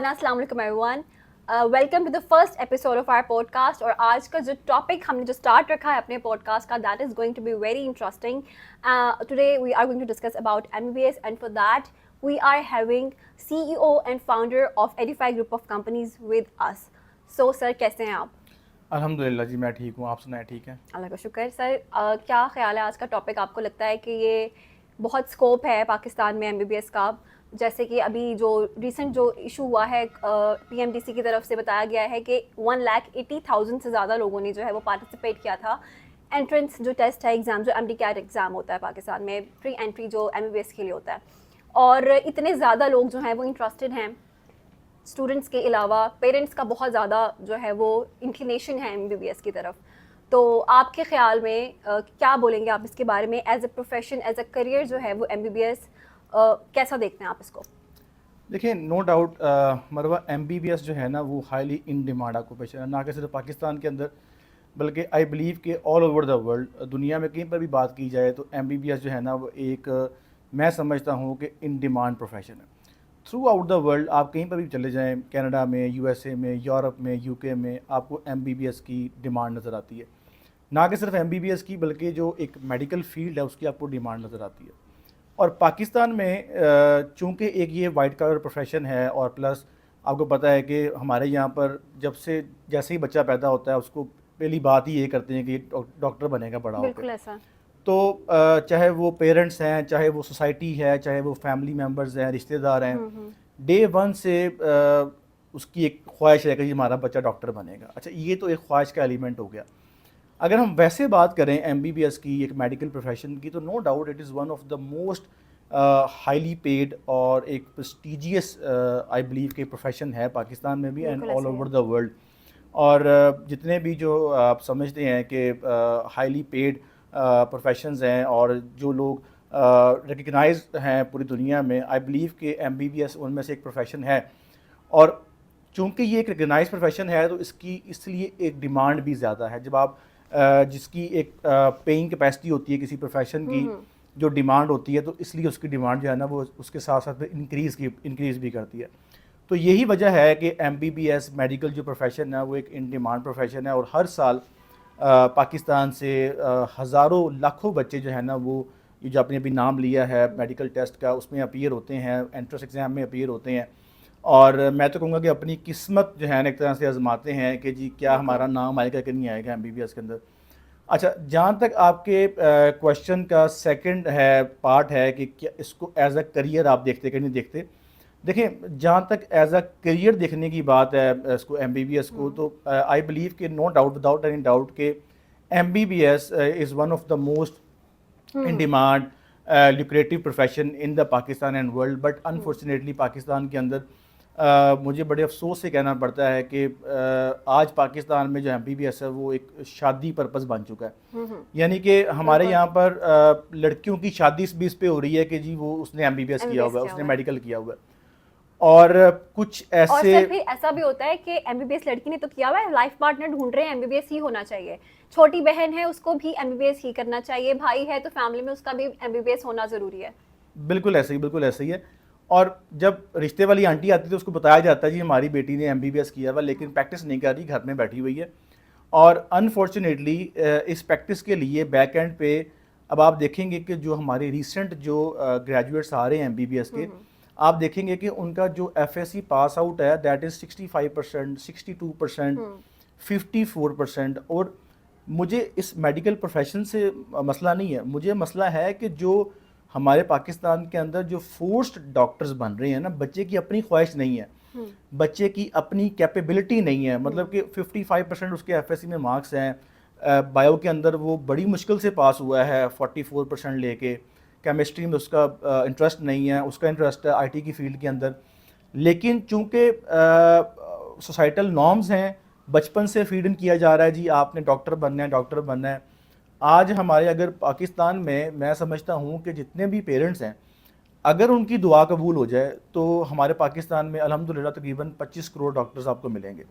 अस्सलाम वालेकुम everyone, welcome to the first episode of our podcast. और आज का जो टॉपिक हमने जो स्टार्ट रखा है अपने पॉडकास्ट का, that is going to be very interesting. Today we are going to discuss about MBBS and for that we are having CEO and founder of Edify group of companies with us. So sir, कैसे हैं आप? अल्हम्दुलिल्लाह जी, मैं ठीक हूँ। आप सुनाएं, ठीक है? अल्लाह का शुक्र। सर, क्या ख्याल है आज का टॉपिक? आपको लगता है कि ये बहुत स्कोप है पाकिस्तान में MBBS का? जैसे कि अभी जो रिसेंट जो इशू हुआ है, PMDC की तरफ से बताया गया है कि 1,80,000 से ज़्यादा लोगों ने जो है वो पार्टिसिपेट किया था। एंट्रेंस जो टेस्ट है, एग्ज़ाम जो MD कैट एग्ज़ाम होता है पाकिस्तान में, प्री एंट्री जो MBBS के लिए होता है, और इतने ज़्यादा लोग जो हैं वो इंटरेस्टेड हैं। स्टूडेंट्स के अलावा पेरेंट्स का बहुत ज़्यादा जो है वो इंक्लिनेशन है MBBS की तरफ। तो आपके ख्याल में क्या बोलेंगे आप इसके बारे में? As a profession, as a career जो है वो MBBS कैसा देखते हैं आप इसको? देखिए, नो डाउट मरवा MBBS जो है ना, वो हाईली इन डिमांड ऑक्यूपेशन है, ना कि सिर्फ पाकिस्तान के अंदर, बल्कि आई बिलीव कि ऑल ओवर द वर्ल्ड, दुनिया में कहीं पर भी बात की जाए तो MBBS जो है ना, वो एक मैं समझता हूँ कि इन डिमांड प्रोफेशन है। थ्रू आउट द वर्ल्ड आप कहीं पर भी चले जाएँ, कनाडा में, USA में, यूरोप में, UK में, आपको MBBS की डिमांड नज़र आती है। ना कि सिर्फ MBBS की, बल्कि जो एक मेडिकल फील्ड है उसकी आपको डिमांड नज़र आती है। और पाकिस्तान में चूँकि एक ये वाइट कलर प्रोफेशन है, और प्लस आपको पता है कि हमारे यहाँ पर जब से जैसे ही बच्चा पैदा होता है उसको पहली बात ही ये करते हैं कि डॉक्टर बनेगा बड़ा होकर। बिल्कुल ऐसा। तो चाहे वो पेरेंट्स हैं, चाहे वो सोसाइटी है, चाहे वो फैमिली मेम्बर्स हैं, रिश्तेदार हैं, डे वन से उसकी एक ख्वाहिश है कि जी हमारा बच्चा डॉक्टर बनेगा। अच्छा, ये तो एक ख्वाहिश का एलिमेंट हो गया। अगर हम वैसे बात करें MBBS की, एक मेडिकल प्रोफेशन की, तो no doubt it is one of the most highly paid और एक प्रेस्टिजियस आई बिलीव के प्रोफेशन है पाकिस्तान में भी एंड बिल्कुल ऑल ऐसा ही ओवर है। The world. और जितने भी जो आप समझते हैं कि हाईली पेड प्रोफेशंस हैं और जो लोग रिकग्नाइज हैं पूरी दुनिया में, आई बिलीव कि MBBS उनमें से एक प्रोफेशन है। और चूँकि ये एक रिकग्नाइज प्रोफेशन है तो इसकी इसलिए एक डिमांड भी ज़्यादा है। जब आप जिसकी एक पेइंग कैपेसिटी होती है किसी प्रोफेशन की, जो डिमांड होती है, तो इसलिए उसकी डिमांड जो है ना, वो उसके साथ साथ इंक्रीज़ भी करती है। तो यही वजह है कि MBBS मेडिकल जो प्रोफेशन है वो एक इन डिमांड प्रोफेशन है। और हर साल पाकिस्तान से हज़ारों लाखों बच्चे जो है ना, वो ये जो आपने अभी नाम लिया है मेडिकल टेस्ट का, उसमें अपीयर होते हैं, एंट्रेंस एग्ज़ाम में अपीयर होते हैं। और मैं तो कहूँगा कि अपनी किस्मत जो है ना एक तरह से आजमाते हैं कि जी क्या हमारा नाम आएगा कि नहीं आएगा MBBS के अंदर। अच्छा, जहाँ तक आपके क्वेश्चन का सेकंड है पार्ट है कि क्या इसको एज अ करियर आप देखते कि नहीं देखते। देखिए, जहाँ तक एज अ करियर देखने की बात है इसको MBBS को, तो आई बिलीव कि no doubt, without any doubt के MBBS is one of the most in demand lucrative profession in the Pakistan and world. But unfortunately Pakistan के अंदर मुझे बड़े अफसोस से कहना पड़ता है कि आज पाकिस्तान में जो MBBS है वो एक शादी पर्पस बन चुका है। यानी कि हमारे बिल्कुल। यहाँ पर लड़कियों की शादी इस बीस पे हो रही है कि जी वो उसने MBBS किया MBBS हुआ है, क्या उसने हुआ है? मेडिकल किया हुआ है। और कुछ और ऐसे सर फिर ऐसा भी होता है कि MBBS लड़की ने तो किया हुआ है, लाइफ पार्टनर ढूंढ रहे हैं, MBBS ही होना चाहिए। छोटी बहन है, उसको भी MBBS ही करना चाहिए। भाई है तो फैमिली में उसका भी MBBS होना जरूरी है। बिल्कुल ऐसे ही, बिल्कुल ऐसे ही है। और जब रिश्ते वाली आंटी आती है तो उसको बताया जाता है जी हमारी बेटी ने MBBS किया हुआ, लेकिन प्रैक्टिस नहीं कर रही, घर में बैठी हुई है। और अनफॉर्चुनेटली इस प्रैक्टिस के लिए बैक एंड पे अब आप देखेंगे कि जो हमारे रिसेंट जो ग्रेजुएट्स आ रहे हैं MBBS के, आप देखेंगे कि उनका जो FSC पास आउट है दैट इज़ 65%, 62%, 54%। और मुझे इस मेडिकल प्रोफेशन से मसला नहीं है, मुझे मसला है कि जो हमारे पाकिस्तान के अंदर जो फोर्स्ड डॉक्टर्स बन रहे हैं ना, बच्चे की अपनी ख्वाहिश नहीं है, बच्चे की अपनी कैपेबिलिटी नहीं है। मतलब कि 55% उसके FSC में मार्क्स हैं, बायो के अंदर वो बड़ी मुश्किल से पास हुआ है 44% लेके, केमिस्ट्री में उसका इंटरेस्ट नहीं है, उसका इंटरेस्ट है IT की फील्ड के अंदर। लेकिन चूंकि सोसाइटल नॉर्म्स हैं, बचपन से फीड इन किया जा रहा है जी आपने डॉक्टर बनना है, डॉक्टर बनना है। आज हमारे अगर पाकिस्तान में मैं समझता हूँ कि जितने भी पेरेंट्स हैं, अगर उनकी दुआ कबूल हो जाए तो हमारे पाकिस्तान में अल्हम्दुलिल्लाह तकरीबन 25 करोड़ डॉक्टर्स आपको मिलेंगे।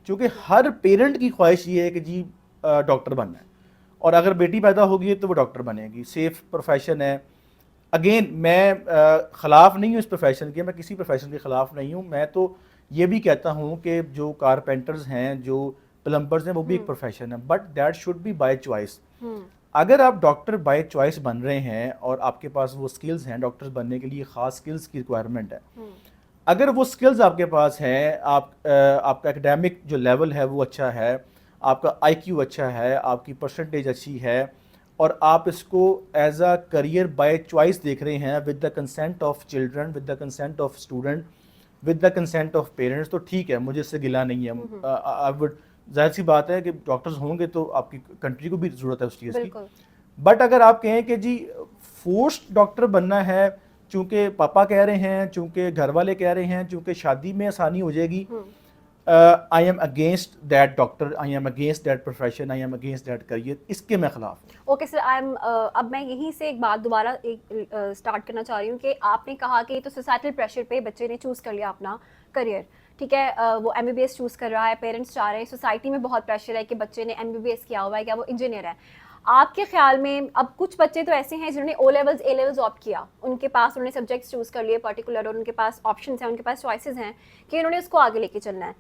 क्योंकि हर पेरेंट की ख्वाहिश ये है कि जी डॉक्टर बनना है, और अगर बेटी पैदा होगी तो वो डॉक्टर बनेगी। सेफ प्रोफेशन है। अगेन मैं ख़िलाफ़ नहीं हूँ इस प्रोफेशन के, मैं किसी प्रोफेशन के ख़िलाफ़ नहीं हूँ। मैं तो ये भी कहता हूँ कि जो कारपेंटर्स हैं, जो प्लम्बर्स हैं, वो भी एक प्रोफेशन है, but that should be by choice. अगर आप डॉक्टर बाय चॉइस बन रहे हैं और आपके पास वो स्किल्स हैं, डॉक्टर बनने के लिए ख़ास स्किल्स की रिक्वायरमेंट है, अगर वो स्किल्स आपके पास हैं, आपका एकेडमिक जो लेवल है वो अच्छा है, आपका आईक्यू अच्छा है, आपकी परसेंटेज अच्छी है, और आप इसको as a career by choice देख रहे हैं with the consent of children, with the consent of student, with the consent of parents, तो ठीक है, मुझे इससे गिला नहीं है। आई वुड, जाहिर सी बात है कि डॉक्टर्स होंगे तो आपकी कंट्री को भी ज़रूरत है उस चीज़ की। बट अगर आप कहें कि जी फोर्स्ड डॉक्टर बनना है, चूंकि पापा कह रहे हैं, चूंकि घर वाले कह रहे हैं, चूंकि शादी में आसानी हो जाएगी, I am against that doctor, I am against that profession, I am against that career, इसके मैं खिलाफ हूँ। ओके सर, आई एम अब मैं यहीं से एक बात दोबारा एक स्टार्ट करना चाह रही हूँ कि आपने कहा कि तो सोसाइटल प्रेशर पे बच्चे ने चूज़ कर लिया अपना करियर, ठीक है, वो एमबीबीएस चूज़ कर रहा है, पेरेंट्स चाह रहे हैं, सोसाइटी में बहुत प्रेशर है कि बच्चे ने एमबीबीएस किया हुआ है, क्या वो इंजीनियर है। आपके ख्याल में अब कुछ बच्चे तो ऐसे हैं जिन्होंने O levels A levels opt किया, उनके पास उन्होंने सब्जेक्ट्स चूज़ कर लिए पर्टिकुलर, और उनके पास ऑप्शंस हैं, उनके पास चॉइसेस हैं कि उन्होंने उसको आगे लेके चलना है।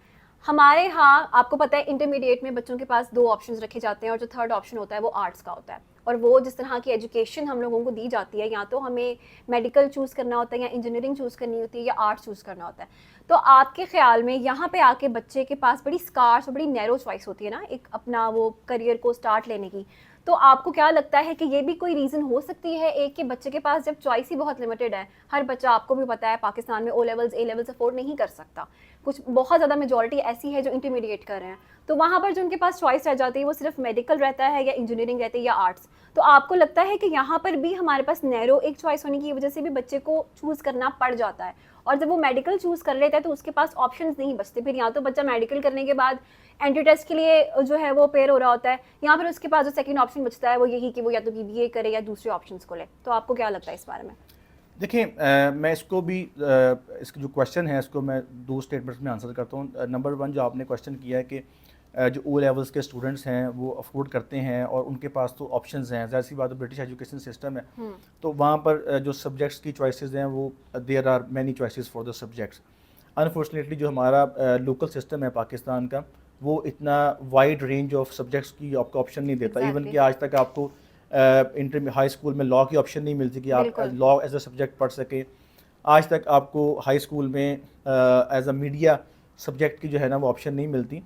हमारे यहाँ आपको पता है इंटरमीडिएट में बच्चों के पास 2 ऑप्शंस रखे जाते हैं और जो थर्ड ऑप्शन होता है वो आर्ट्स का होता है, और वो जिस तरह की एजुकेशन हम लोगों को दी जाती है, या तो हमें मेडिकल चूज़ करना होता है, या इंजीनियरिंग चूज़ करनी होती है, या आर्ट्स चूज़ करना होता है। तो आपके ख्याल में यहाँ पे आके बच्चे के पास बड़ी स्कार्स और बड़ी नैरो चॉइस होती है ना एक अपना वो करियर को स्टार्ट लेने की, तो आपको क्या लगता है कि ये भी कोई रीज़न हो सकती है एक कि बच्चे के पास जब चॉइस ही बहुत लिमिटेड है, हर बच्चा आपको भी पता है पाकिस्तान में O levels A levels afford नहीं कर सकता, कुछ बहुत ज़्यादा मेजॉरिटी ऐसी है जो इंटरमीडिएट कर रहे हैं, तो वहाँ पर जो उनके पास चॉइस रह जाती है वो सिर्फ मेडिकल रहता है या इंजीनियरिंग रहती है या आर्ट्स। तो आपको लगता है कि यहाँ पर भी हमारे पास नैरो एक चॉइस होने की वजह से भी बच्चे को चूज़ करना पड़ जाता है, और जब वो मेडिकल चूज़ कर लेता है तो उसके पास ऑप्शंस नहीं बचते, फिर या तो बच्चा मेडिकल करने के बाद एंट्री टेस्ट के लिए जो है वो पेयर हो रहा होता है, या फिर उसके पास जो सेकंड ऑप्शन बचता है वो यही कि वो या तो बीबीए करे या दूसरे ऑप्शंस को ले। तो आपको क्या लगता है इस बारे में? देखिए, मैं इसको भी इसका जो क्वेश्चन है इसको मैं 2 स्टेटमेंट्स में आंसर करता हूँ। नंबर 1 जो आपने क्वेश्चन किया है कि जो ओ लेवल्स के स्टूडेंट्स हैं वो अफोर्ड करते हैं और उनके पास तो ऑप्शंस हैं, ज़ाहिर सी बात है ब्रिटिश एजुकेशन सिस्टम है, तो वहाँ पर जो सब्जेक्ट्स की चॉइसेस हैं वो there are many choices for the subjects. Unfortunately जो हमारा लोकल सिस्टम है पाकिस्तान का, वो इतना वाइड रेंज ऑफ सब्जेक्ट्स की आपको ऑप्शन नहीं देता। इवन कि आज तक आपको इंटर हाई स्कूल में लॉ की ऑप्शन नहीं मिलती कि आप लॉ एज अ सब्जेक्ट पढ़ सकें। आज तक आपको हाई स्कूल में एज अ मीडिया सब्जेक्ट की जो है ना वो ऑप्शन नहीं मिलती,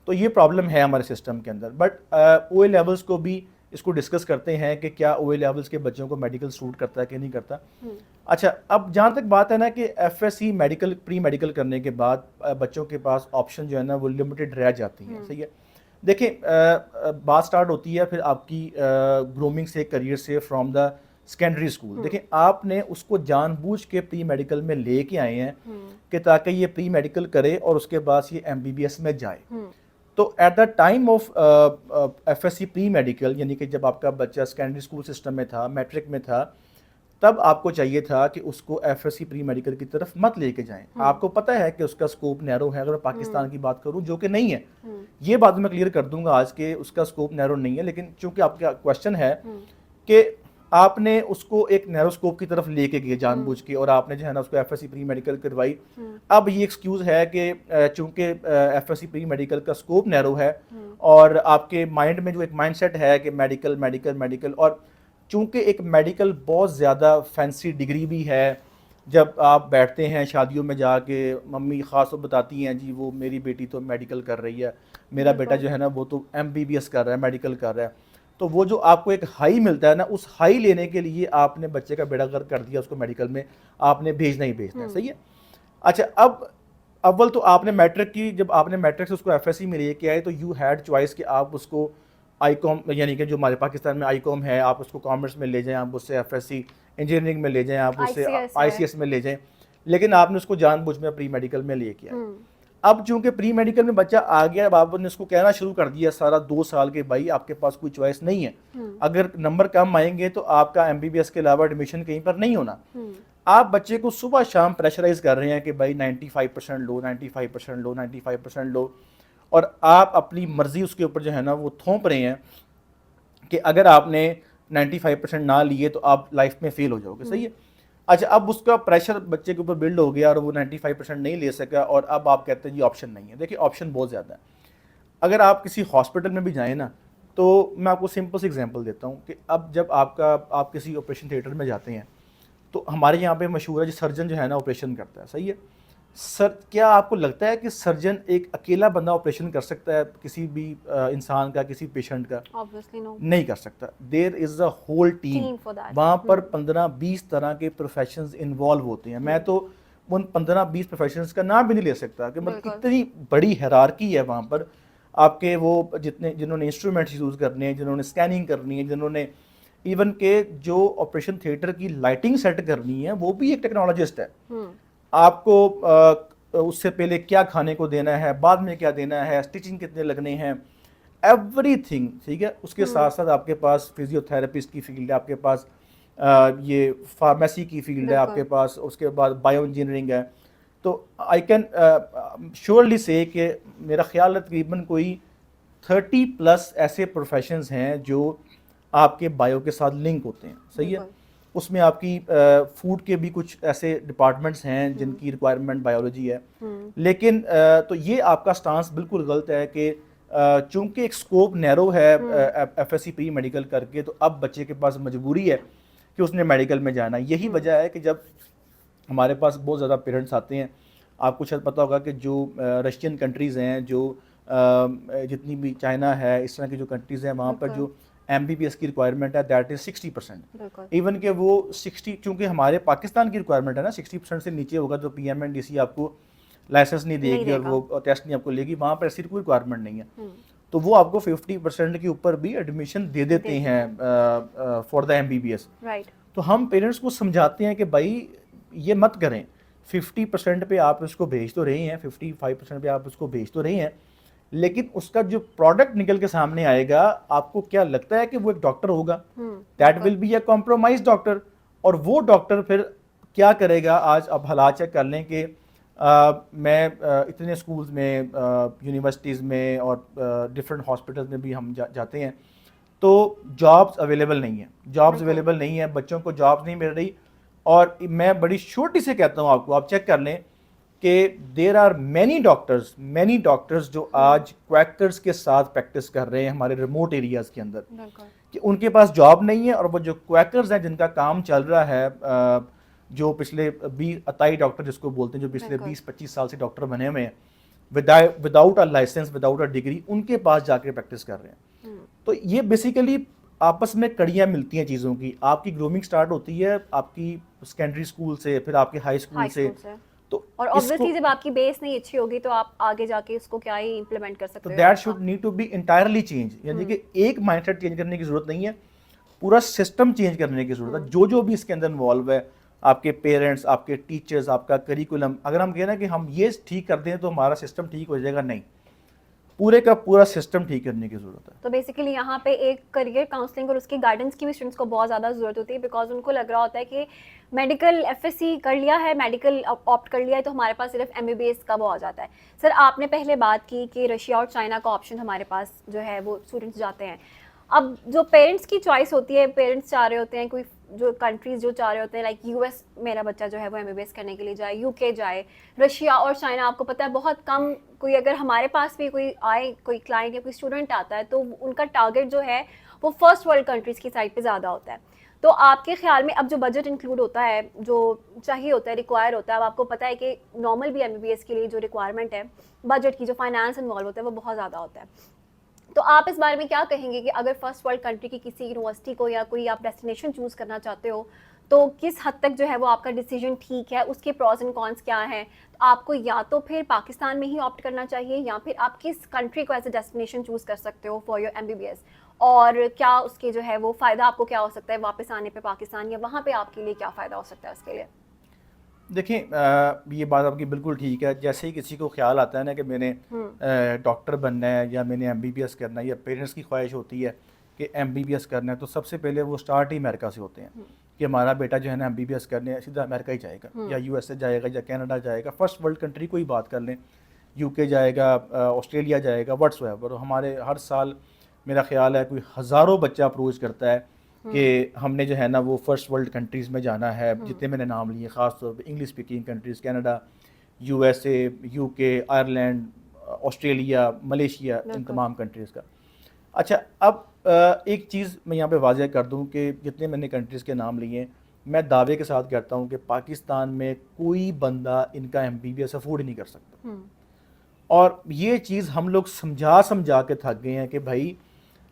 तो ये प्रॉब्लम है हमारे सिस्टम के अंदर। बट ओ ए लेवल्स को भी इसको डिस्कस करते हैं कि क्या ओ ए लेवल्स के बच्चों को मेडिकल सूट करता है कि नहीं करता। अच्छा, अब जहाँ तक बात है ना कि एफएससी मेडिकल प्री मेडिकल करने के बाद बच्चों के पास ऑप्शन जो है ना वो लिमिटेड रह जाती हैं, सही है। देखिए, बात स्टार्ट होती है फिर आपकी ग्रूमिंग से, करियर से, फ्रॉम द सेकेंडरी स्कूल। देखिए, आपने उसको जानबूझ के प्री मेडिकल में लेके आए हैं कि ताकि ये प्री मेडिकल करे और उसके बाद ये एमबीबीएस में जाए। तो at the time of FSc pre medical, यानी कि जब आपका बच्चा सेकेंडरी स्कूल सिस्टम में था, मैट्रिक में था, तब आपको चाहिए था कि उसको एफएससी प्री मेडिकल की तरफ मत लेके जाएं। आपको पता है कि उसका स्कोप नैरो है, अगर पाकिस्तान की बात करूं, जो कि नहीं है, ये बात मैं क्लियर कर दूंगा आज के उसका स्कोप नैरो नहीं है। लेकिन चूंकि आपका क्वेश्चन है कि आपने उसको एक नैरो स्कोप की तरफ लेके गए जानबूझ के, और आपने जो है ना उसको एफएससी प्री मेडिकल करवाई। अब ये एक्सक्यूज है कि चूंकि एफएससी प्री मेडिकल का स्कोप नैरो है और आपके माइंड में जो एक माइंडसेट है कि मेडिकल मेडिकल मेडिकल, और चूंकि एक मेडिकल बहुत ज़्यादा फैंसी डिग्री भी है, जब आप बैठते हैं शादियों में जाके, मम्मी ख़ास तौर बताती हैं जी वो मेरी बेटी तो मेडिकल कर रही है, मेरा बेटा जो है ना वो तो एमबीबीएस कर रहा है, मेडिकल कर रहा है, तो वो जो आपको एक हाई मिलता है ना, उस हाई लेने के लिए आपने बच्चे का बेड़ा गर्क कर दिया, उसको मेडिकल में आपने भेजना ही भेजना है, सही है। अच्छा, अब अव्वल तो आपने मैट्रिक की, जब आपने मैट्रिक से उसको एफएससी में लेके आए तो यू हैड चॉइस कि आप उसको आईकॉम, यानी कि जो हमारे पाकिस्तान में आईकॉम है, आप उसको कॉमर्स में ले जाएं, आप उससे एफएससी इंजीनियरिंग में ले जाएं, आप उससे आईसीएस में ले जाएं, लेकिन आपने उसको जानबूझ में प्री मेडिकल में लेके आए। अब चूंकि प्री मेडिकल में बच्चा आ गया, अब आपने उसको कहना शुरू कर दिया सारा 2 साल के, भाई आपके पास कोई चॉइस नहीं है, अगर नंबर कम आएंगे तो आपका एमबीबीएस के अलावा एडमिशन कहीं पर नहीं होना। आप बच्चे को सुबह शाम प्रेशराइज कर रहे हैं कि भाई 95% लो, 95% लो, 95% लो, और आप अपनी मर्जी उसके ऊपर जो है ना वो थोप रहे हैं कि अगर आपने 95% ना लिए तो आप लाइफ में फेल हो जाओगे, सही है। अच्छा, अब उसका प्रेशर बच्चे के ऊपर बिल्ड हो गया और वो 95% नहीं ले सका, और अब आप कहते हैं जी ऑप्शन नहीं है। देखिए, ऑप्शन बहुत ज़्यादा है। अगर आप किसी हॉस्पिटल में भी जाएँ ना, तो मैं आपको सिंपल सी एग्जांपल देता हूँ कि अब जब आप किसी ऑपरेशन थिएटर में जाते हैं, तो हमारे यहाँ पे मशहूर है जो सर्जन जो है ना ऑपरेशन करता है, सही है। सर, क्या आपको लगता है कि सर्जन एक अकेला बंदा ऑपरेशन कर सकता है किसी भी इंसान का, किसी पेशेंट का? Obviously no. नहीं कर सकता। There is a whole team. Team for that. वहाँ पर 15-20 तरह के प्रोफेशंस इन्वॉल्व होते हैं। मैं तो उन 15-20 प्रोफेशंस का नाम भी नहीं ले सकता कि मतलब बिल्कुल। इतनी बड़ी हायरार्की है वहाँ पर। आपके वो जिन्होंने इंस्ट्रूमेंट्स यूज़ करने हैं, जिन्होंने स्कैनिंग करनी है, जिन्होंने इवन के जो ऑपरेशन थिएटर की लाइटिंग सेट करनी है, वो भी एक टेक्नोलॉजिस्ट है। आपको उससे पहले क्या खाने को देना है, बाद में क्या देना है, स्टिचिंग कितने लगने हैं, एवरीथिंग, ठीक है। उसके साथ साथ आपके पास फिजियोथेरेपिस्ट की फील्ड है, आपके पास ये फार्मेसी की फील्ड है, आपके बिल्कुल। पास उसके बाद बायो इंजीनियरिंग है। तो आई कैन श्योरली से कि मेरा ख्याल है तकरीबन कोई 30 प्लस ऐसे प्रोफेशंस हैं जो आपके बायो के साथ लिंक होते हैं, सही है। बिल्कुल। उसमें आपकी फूड के भी कुछ ऐसे डिपार्टमेंट्स हैं जिनकी रिक्वायरमेंट बायोलॉजी है। लेकिन तो ये आपका स्टांस बिल्कुल गलत है कि चूंकि एक स्कोप नैरो है एफएससी प्री मेडिकल करके, तो अब बच्चे के पास मजबूरी है कि उसने मेडिकल में जाना। यही वजह है कि जब हमारे पास बहुत ज़्यादा पेरेंट्स आते हैं, आपको शायद पता होगा कि जो रशियन कंट्रीज़ हैं, जो जितनी भी चाइना है, इस तरह की जो कंट्रीज़ हैं, वहाँ पर बिल्कुल। जो एमबीबीएस की रिक्वायरमेंट है दैट इज़ 60%। बिल्कुल। इवन कि वो 60, चूँकि हमारे पाकिस्तान की रिक्वायरमेंट है ना, 60% से नीचे होगा तो पीएमएनडीसी आपको लाइसेंस नहीं नहीं देगी और देगा। वो टेस्ट नहीं आपको लेगी। वहाँ पर ऐसी कोई रिक्वायरमेंट नहीं है। तो वो आपको 50% के ऊपर भी एडमिशन दे देते हैं फॉर द एमबीबीएस। राइट। तो हम पेरेंट्स को समझाते हैं कि भाई ये मत करें, 50% पे आप उसको भेज तो रहे हैं, 55% पे आप उसको भेज तो रहे हैं, लेकिन उसका जो प्रोडक्ट निकल के सामने आएगा, आपको क्या लगता है कि वो एक डॉक्टर होगा? That will be a compromise doctor. और वो डॉक्टर फिर क्या करेगा? आज अब हालात चेक कर लें कि मैं इतने स्कूल्स में, यूनिवर्सिटीज़ में और डिफरेंट हॉस्पिटल्स में भी हम जाते हैं, तो जॉब्स अवेलेबल नहीं है, जॉब्स बिल्कुल। अवेलेबल नहीं है, बच्चों को जॉब्स नहीं मिल रही। और मैं बड़ी श्योरिटी से कहता हूँ आपको, आप चेक कर लें कि देर आर मैनी डॉक्टर्स जो आज क्वैकर्स के साथ प्रैक्टिस कर रहे हैं हमारे रिमोट एरियाज़ के अंदर, बिल्कुल। कि उनके पास जॉब नहीं है। और वो जो क्वैकर्स हैं जिनका काम चल रहा है, जो पिछले 20 अताई डॉक्टर जिसको बोलते हैं, जो पिछले बिल्कुल। 20-25 साल से डॉक्टर बने हुए हैं without a licence, without a degree, उनके पास जाके प्रैक्टिस कर रहे हैं। तो ये बेसिकली आपस में कड़ियाँ मिलती हैं चीज़ों की। आपकी ग्रूमिंग स्टार्ट होती है आपकी सेकेंडरी स्कूल से, फिर आपके हाई स्कूल हाई से। स्कूल से। तो और इसको, ऑब्वियसली जब आपकी बेस नहीं अच्छी होगी तो आप आगे जाके इसको क्या ही इम्प्लीमेंट कर तो सकते हो दैट आपका। Should need to be entirely change. यानी कि एक माइंडसेट चेंज करने की ज़रूरत नहीं है, पूरा सिस्टम चेंज करने की ज़रूरत है। जो भी इसके अंदर इन्वॉल्व है, आपके पेरेंट्स, आपके टीचर्स, आपका करिकुलम, अगर हम कहें ना कि हम ये ठीक कर दें तो हमारा सिस्टम ठीक हो जाएगा, नहीं, पूरे का पूरा सिस्टम ठीक करने की ज़रूरत है। तो बेसिकली यहाँ पे एक करियर काउंसलिंग और उसकी गाइडेंस की भी स्टूडेंट्स को बहुत ज़्यादा ज़रूरत होती है, बिकॉज उनको लग रहा होता है कि मेडिकल एफएससी कर लिया है, मेडिकल ऑप्ट कर लिया है, तो हमारे पास सिर्फ एमबीबीएस का वो आ जाता है। सर, आपने पहले बात की कि रशिया और चाइना का ऑप्शन हमारे पास जो है वो स्टूडेंट्स जाते हैं। अब जो पेरेंट्स की चॉइस होती है, पेरेंट्स चाह रहे होते हैं, कोई जो कंट्रीज जो चाह रहे होते हैं लाइक यूएस, मेरा बच्चा जो है वो एमबीबीएस करने के लिए जाए, यूके जाए, रशिया और चाइना आपको पता है बहुत कम, कोई अगर हमारे पास भी कोई आए, कोई क्लाइंट या कोई स्टूडेंट आता है तो उनका टारगेट जो है वो फर्स्ट वर्ल्ड कंट्रीज की साइड पे ज़्यादा होता है। तो आपके ख्याल में अब जो बजट इंक्लूड होता है, जो चाहिए होता है, रिक्वायर होता है, अब आपको पता है कि नॉर्मल भी एमबीबीएस के लिए जो रिक्वायरमेंट है, बजट की जो फाइनेंस इन्वॉल्व होता है वो बहुत ज़्यादा होता है। तो आप इस बारे में क्या कहेंगे कि अगर फर्स्ट वर्ल्ड कंट्री की किसी यूनिवर्सिटी को या कोई आप डेस्टिनेशन चूज़ करना चाहते हो तो किस हद तक जो है वो आपका डिसीजन ठीक है, उसके प्रॉज एंड कॉन्स क्या हैं? तो आपको या तो फिर पाकिस्तान में ही ऑप्ट करना चाहिए या फिर आप किस कंट्री को एज ए डेस्टिनेशन चूज़ कर सकते हो फॉर योर एमबीबीएस, और क्या उसके जो है वो फ़ायदा आपको क्या हो सकता है वापस आने पे पाकिस्तान, या वहाँ पे आपके लिए क्या फ़ायदा हो सकता है उसके लिए? देखिए, ये बात आपकी बिल्कुल ठीक है। जैसे ही किसी को ख्याल आता है ना कि मैंने डॉक्टर बनना है या मैंने एमबीबीएस करना है, या पेरेंट्स की ख्वाहिश होती है कि एमबीबीएस करना है, तो सबसे पहले वो स्टार्ट ही अमेरिका से होते हैं कि हमारा बेटा जो है ना एमबीबीएस करने सीधा अमेरिका ही जाएगा, या यूएसए जाएगा, या कनाडा जाएगा, फर्स्ट वर्ल्ड कंट्री को ही बात कर लें, यूके जाएगा, ऑस्ट्रेलिया जाएगा, व्हाट्सएवर। हमारे हर साल मेरा ख्याल है कोई हज़ारों बच्चा अप्रोच करता है कि हमने जो है ना वो फर्स्ट वर्ल्ड कंट्रीज़ में जाना है, जितने मैंने नाम लिए ख़ास तौर पे English speaking countries, Canada, USA, UK, Ireland, Australia, Malaysia, इन बिल्कुल। तमाम कंट्रीज़ का। अच्छा, अब एक चीज़ मैं यहाँ पे वाज़ह कर दूँ कि जितने मैंने कंट्रीज़ के नाम लिए, मैं दावे के साथ कहता हूँ कि पाकिस्तान में कोई बंदा इनका एमबीबीएस अफोर्ड ही नहीं कर सकता। हम्म। और ये चीज़ हम लोग समझा समझा के थक गए हैं कि भाई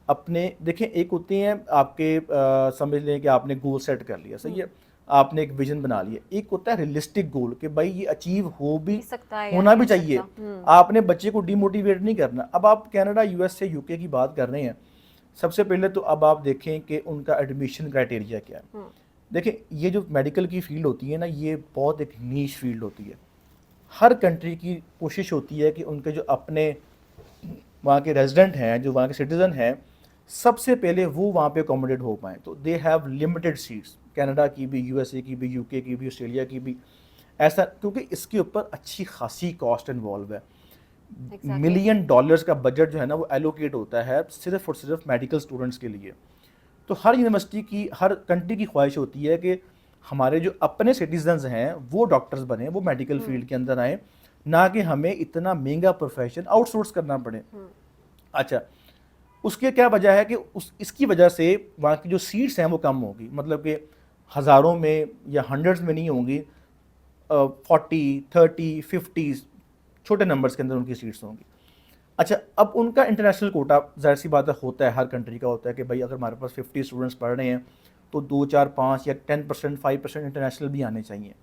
अपने देखें, एक होती हैं आपके समझ लें कि आपने गोल सेट कर लिया, सही है, आपने एक विजन बना लिया। एक होता है रियलिस्टिक गोल कि भाई ये अचीव हो भी हो सकता है या होना नहीं भी हो चाहिए। सकता। आपने बच्चे को डिमोटिवेट नहीं करना। अब आप कनाडा, यूएसए, यूके की बात कर रहे हैं, सबसे पहले तो अब आप देखें कि उनका एडमिशन क्राइटेरिया क्या है। देखें, ये जो मेडिकल की फील्ड होती है ना, ये बहुत एक नीश फील्ड होती है। हर कंट्री की कोशिश होती है कि उनके जो अपने वहाँ के रेजिडेंट हैं, जो वहाँ के सिटीज़न हैं, सबसे पहले वो वहाँ पे अकोमोडेट हो पाएँ। तो they have limited seats, Canada की भी, यूएसए की भी, यूके की भी, ऑस्ट्रेलिया की भी, ऐसा, क्योंकि इसके ऊपर अच्छी खासी कॉस्ट इन्वॉल्व है। Exactly. मिलियन डॉलर्स का बजट जो है ना वो एलोकेट होता है सिर्फ और सिर्फ मेडिकल स्टूडेंट्स के लिए। तो हर यूनिवर्सिटी की, हर कंट्री की ख्वाहिश होती है कि हमारे जो अपने सिटीजन्स हैं वो डॉक्टर्स बने, वो मेडिकल फील्ड के अंदर आए, ना कि हमें इतना महंगा प्रोफेशन आउटसोर्स करना पड़े। अच्छा, उसके क्या वजह है कि इसकी वजह से वहाँ की जो सीट्स हैं वो कम होगी, मतलब कि हज़ारों में या हंड्रेड्स में नहीं होंगी, 40, 30, 50 छोटे नंबर्स के अंदर उनकी सीट्स होंगी। अच्छा, अब उनका इंटरनेशनल कोटा ज़ाहिर सी बात है होता है, हर कंट्री का होता है कि भाई अगर हमारे पास 50 स्टूडेंट्स पढ़ रहे हैं तो 2, 4, 5 या 10%, 5% इंटरनेशनल भी आने चाहिए।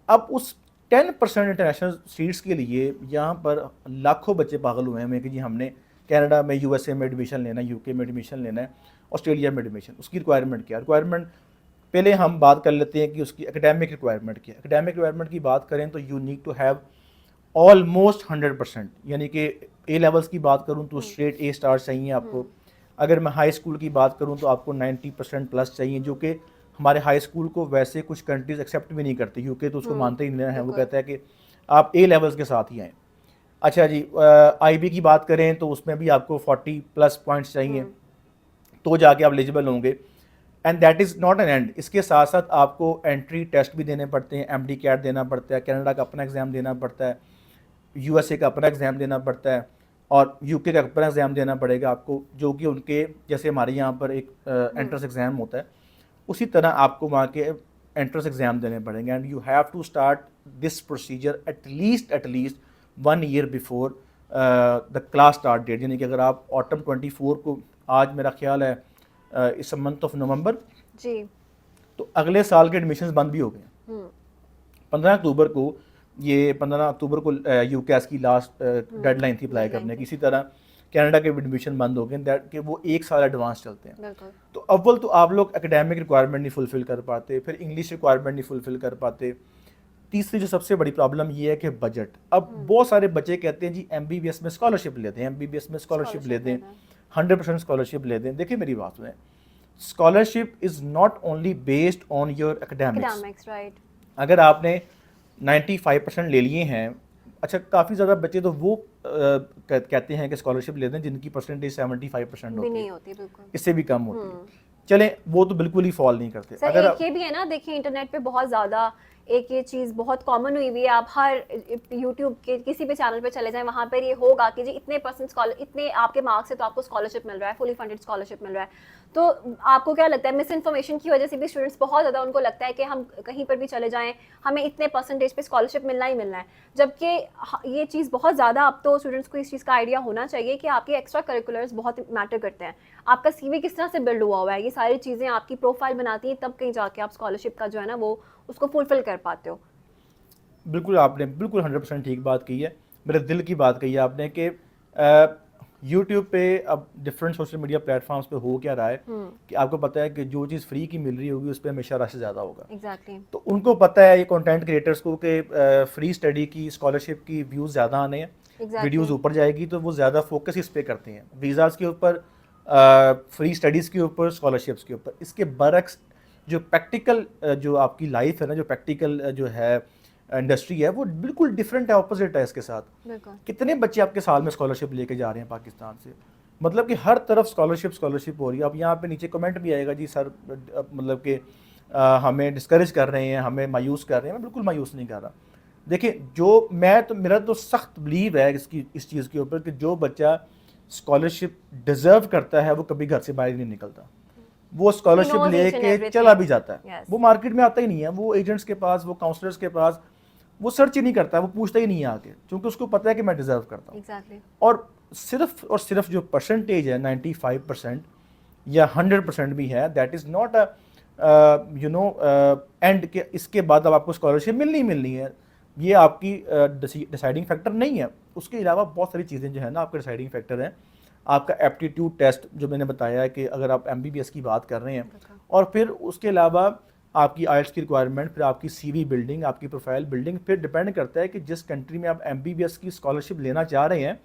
अब उस 10% इंटरनेशनल सीट्स के लिए यहाँ पर लाखों बच्चे पागल हुए हैं कि जी हमने कनाडा में, यूएसए में एडमिशन लेना है, यूके में एडमिशन लेना है, ऑस्ट्रेलिया में एडमिशन। उसकी रिक्वायरमेंट क्या है? रिक्वायरमेंट पहले हम बात कर लेते हैं कि उसकी एकेडमिक रिक्वायरमेंट क्या है। एकेडमिक रिक्वायरमेंट की बात करें तो you need to have almost 100%, यानी कि ए लेवल्स की बात करूं तो स्ट्रेट ए स्टार चाहिए आपको। अगर मैं हाई स्कूल की बात करूं तो आपको 90% प्लस चाहिए, जो कि हमारे हाई स्कूल को वैसे कुछ कंट्रीज एक्सेप्ट भी नहीं करती। यूके तो उसको मानते ही नहीं है, वो कहता है कि आप ए लेवल्स के साथ ही आएँ। अच्छा जी, आईबी की बात करें तो उसमें भी आपको 40 प्लस पॉइंट्स चाहिए तो जाके आप एलिजिबल होंगे। And that is not an and, इसके साथ साथ आपको एंट्री टेस्ट भी देने पड़ते हैं, एमडी कैट देना पड़ता है, कनाडा का अपना एग्ज़ाम देना पड़ता है, यूएसए का अपना एग्ज़ाम देना पड़ता है, और यूके का अपना एग्ज़ाम देना पड़ेगा आपको, जो कि उनके जैसे हमारे यहाँ पर एक एंट्रेंस एग्ज़ाम होता है, उसी तरह आपको वहाँ के एंट्रेंस एग्ज़ाम देने पड़ेंगे। And you have to start this procedure at least 1 year before the class start date. यानी कि अगर आप ऑटम 24 को, आज मेरा ख्याल है इस मंथ ऑफ नवंबर जी, तो अगले साल के एडमिशन्स बंद भी हो गए। 15 अक्टूबर को, ये 15 अक्टूबर को यूकेएस की लास्ट डेडलाइन थी अप्लाई करने की। इसी तरह कनाडा के एडमिशन बंद हो गए, दैट कि वो 1 साल एडवांस चलते हैं। तो अव्वल तो आप लोग एकेडमिक रिक्वायरमेंट नहीं फुलफ़िल कर पाते, फिर इंग्लिश रिक्वायरमेंट नहीं फुलफ़िल कर पाते। तीसरी जो सबसे बड़ी प्रॉब्लम ये है कि बजट। अब बहुत सारे बच्चे कहते हैं जी एमबीबीएस में स्कॉलरशिप लेते हैं, एमबीबीएस में स्कॉलरशिप ले दें, 100% स्कॉलरशिप ले दें। देखिए मेरी बात सुनें, scholarship is not only based on your academics. Right. अगर आपने 95% ले लिए हैं, अच्छा काफ़ी ज़्यादा बच्चे तो वो कहते हैं कि स्कॉलरशिप ले दें जिनकी परसेंटेज 75% भी होती नहीं है, होती, बिल्कुल। इससे भी कम होती है। चलें, वो तो बिल्कुल ही फॉल नहीं करते। सर अगर एक ये भी है ना, देखिए इंटरनेट पे बहुत ज़्यादा एक ये चीज़ बहुत कॉमन हुई हुई है। आप हर यूट्यूब के किसी भी चैनल पे चले जाएं, वहाँ पर ये होगा कि जी इतने परसेंट इतने आपके मार्क्स से तो आपको स्कॉलरशिप मिल रहा है, फुली फंडेड स्कॉलरशिप मिल रहा है। तो आपको क्या लगता है, मिस इन्फॉर्मेशन की वजह से भी स्टूडेंट्स बहुत ज़्यादा उनको लगता है कि हम कहीं पर भी चले जाएं हमें इतने परसेंटेज पे स्कॉलरशिप मिलना ही मिलना है, जबकि ये चीज़ बहुत ज़्यादा अब तो स्टूडेंट्स को इस चीज़ का आइडिया होना चाहिए कि आपके एक्स्ट्रा करिकुलर्स बहुत मैटर करते हैं। आपका सीवी किस तरह से बिल्ड हुआ हुआ है, ये सारी चीज़ें आपकी प्रोफाइल बनाती हैं, तब कहीं जाके आप स्कॉलरशिप का जो है ना वो उसको फुलफिल कर पाते हो। बिल्कुल, आपने बिल्कुल 100% ठीक बात कही है, मेरे दिल की बात कही है आपने कि यूट्यूब पे अब डिफरेंट सोशल मीडिया प्लेटफॉर्म्स पे हो क्या रहा है कि आपको पता है कि जो चीज़ फ्री की मिल रही होगी उस पर हमेशा रश ज़्यादा होगा। एग्जैक्टली। तो उनको पता है, ये कंटेंट क्रिएटर्स को, कि फ्री स्टडी की, स्कॉलरशिप की व्यूज़ ज़्यादा आने हैं, वीडियोज़ ऊपर जाएगी, तो वो ज़्यादा फोकस इस पर करते हैं, वीज़ाज़ के ऊपर, फ्री स्टडीज़ के ऊपर, स्कॉलरशिप्स के ऊपर। इसके बरक्स जो प्रैक्टिकल जो आपकी लाइफ है ना, जो प्रैक्टिकल जो है इंडस्ट्री है, वो बिल्कुल डिफरेंट है, ऑपोजिट है इसके साथ। बिल्कुल। कितने बच्चे आपके साल में स्कॉलरशिप लेके जा रहे हैं पाकिस्तान से? मतलब कि हर तरफ स्कॉलरशिप हो रही है। अब यहाँ पे नीचे कमेंट भी आएगा जी सर मतलब कि हमें डिस्करेज कर रहे हैं, हमें मायूस कर रहे हैं। मैं बिल्कुल मायूस नहीं कर रहा। देखिए जो मैं तो मेरा तो सख्त बिलीव है इस चीज़ के ऊपर कि जो बच्चा स्कॉलरशिप डिज़र्व करता है वो कभी घर से बाहर नहीं निकलता। वो स्कॉलरशिप knows each and लेके everything. चला भी जाता है। Yes. वो मार्केट में आता ही नहीं है, वो एजेंट्स के पास, वो काउंसलर्स के पास वो सर्च ही नहीं करता, वो पूछता ही नहीं है आके, क्योंकि उसको पता है कि मैं डिज़र्व करता हूँ। Exactly. और सिर्फ जो परसेंटेज है 95% या 100% भी है, that is not a and के इसके बाद अब आपको स्कॉलरशिप मिलनी है। ये आपकी डिसाइडिंग फैक्टर नहीं है। उसके अलावा बहुत सारी चीज़ें जो है ना आपका डिसाइडिंग फैक्टर हैं। आपका एप्टीट्यूड टेस्ट जो मैंने बताया है कि अगर आप एमबीबीएस की बात कर रहे हैं, और फिर उसके अलावा आपकी आइल्स की रिक्वायरमेंट, फिर आपकी सीवी बिल्डिंग, आपकी प्रोफाइल बिल्डिंग, फिर डिपेंड करता है कि जिस कंट्री में आप एमबीबीएस की स्कॉलरशिप लेना चाह रहे हैं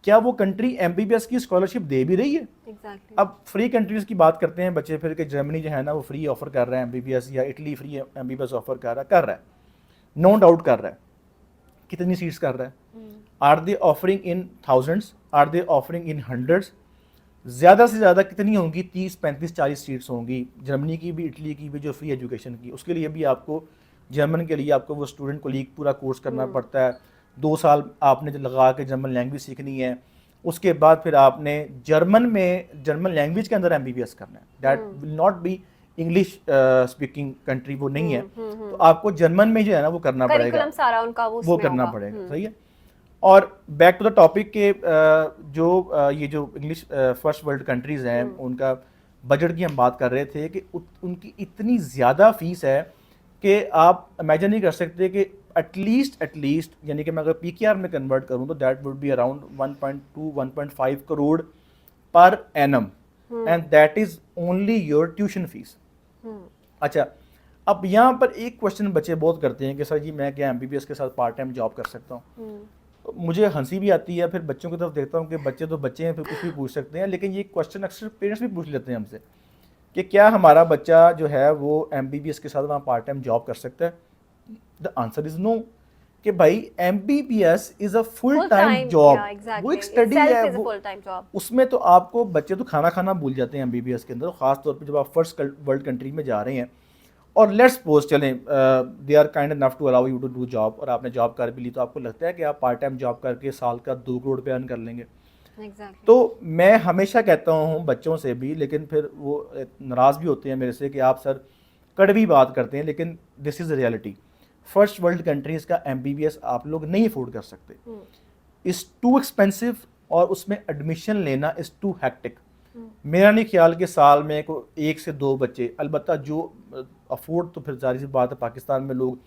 क्या वो कंट्री एमबीबीएस की स्कॉलरशिप दे भी रही है। Exactly. अब फ्री कंट्रीज़ की बात करते हैं बच्चे, फिर कि जर्मनी जो है ना वो फ्री ऑफर कर रहा है एमबीबीएस, या इटली फ्री एमबीबीएस ऑफर कर रहा है, नो डाउट कर रहा है। कितनी सीट्स कर रहा है? Are they offering in thousands, are they offering in hundreds? ज़्यादा से ज़्यादा कितनी होंगी? 30, 35, 40 सीट्स होंगी। जर्मनी की भी, इटली की भी, जो फ्री एजुकेशन की, उसके लिए भी आपको, जर्मन के लिए आपको वो स्टूडेंट को लीग पूरा कोर्स करना पड़ता है। 2 साल आपने जो लगा के जर्मन लैंग्वेज सीखनी है, उसके बाद फिर आपने जर्मन लैंग्वेज के अंदर एमबीबीएस करना है। That will not be English speaking country, वो नहीं है। तो आपको जर्मन में जो है ना वो करना पड़ेगा, करिकुलम सारा उनका वो करना पड़ेगा। सही है। और बैक टू द टॉपिक के ये जो इंग्लिश फर्स्ट वर्ल्ड कंट्रीज़ हैं उनका बजट की हम बात कर रहे थे कि उनकी इतनी ज़्यादा फीस है कि आप इमेजिन नहीं कर सकते कि एटलीस्ट यानी कि मैं अगर पीकेआर में कन्वर्ट करूं तो that would be around 1.2 1.5 crore per annum, and that is only your tuition fees. अच्छा, अब यहाँ पर एक क्वेश्चन बच्चे बहुत करते हैं कि सर जी मैं क्या एमबीबीएस के साथ पार्ट टाइम जॉब कर सकता हूँ? मुझे हंसी भी आती है, फिर बच्चों की तरफ देखता हूँ कि बच्चे तो बच्चे हैं, फिर कुछ भी पूछ सकते हैं, लेकिन ये क्वेश्चन अक्सर पेरेंट्स भी पूछ लेते हैं हमसे कि क्या हमारा बच्चा जो है वो एमबीबीएस के साथ वहाँ पार्ट टाइम जॉब कर सकता है? The answer is no. कि भाई MBBS is a full time job, वो एक स्टडी है, वो उसमें तो आपको बच्चे तो खाना भूल जाते हैं एमबीबीएस के अंदर, खासतौर पर जब आप फर्स्ट वर्ल्ड कंट्री में जा रहे हैं। और लेट्स सपोज चलें they are kind enough to allow you to do job, और आपने जॉब कर भी ली, तो आपको लगता है कि आप पार्ट टाइम जॉब करके साल का 2 करोड़ रुपये अर्न कर लेंगे। Exactly. तो मैं हमेशा कहता हूँ बच्चों से भी, लेकिन फिर वो नाराज़ भी होते हैं मेरे से कि आप सर कड़वी बात करते हैं, लेकिन this is reality. First world countries का एमबीबीएस आप लोग नहीं अफोर्ड कर सकते, इज़ टू एक्सपेंसिव, और उसमें एडमिशन लेना इज़ टू हैक्टिक। मेरा नहीं ख्याल कि साल में को 1 से 2 बच्चे, अलबत्ता जो अफोर्ड, तो फिर जारी सी बात है पाकिस्तान में लोग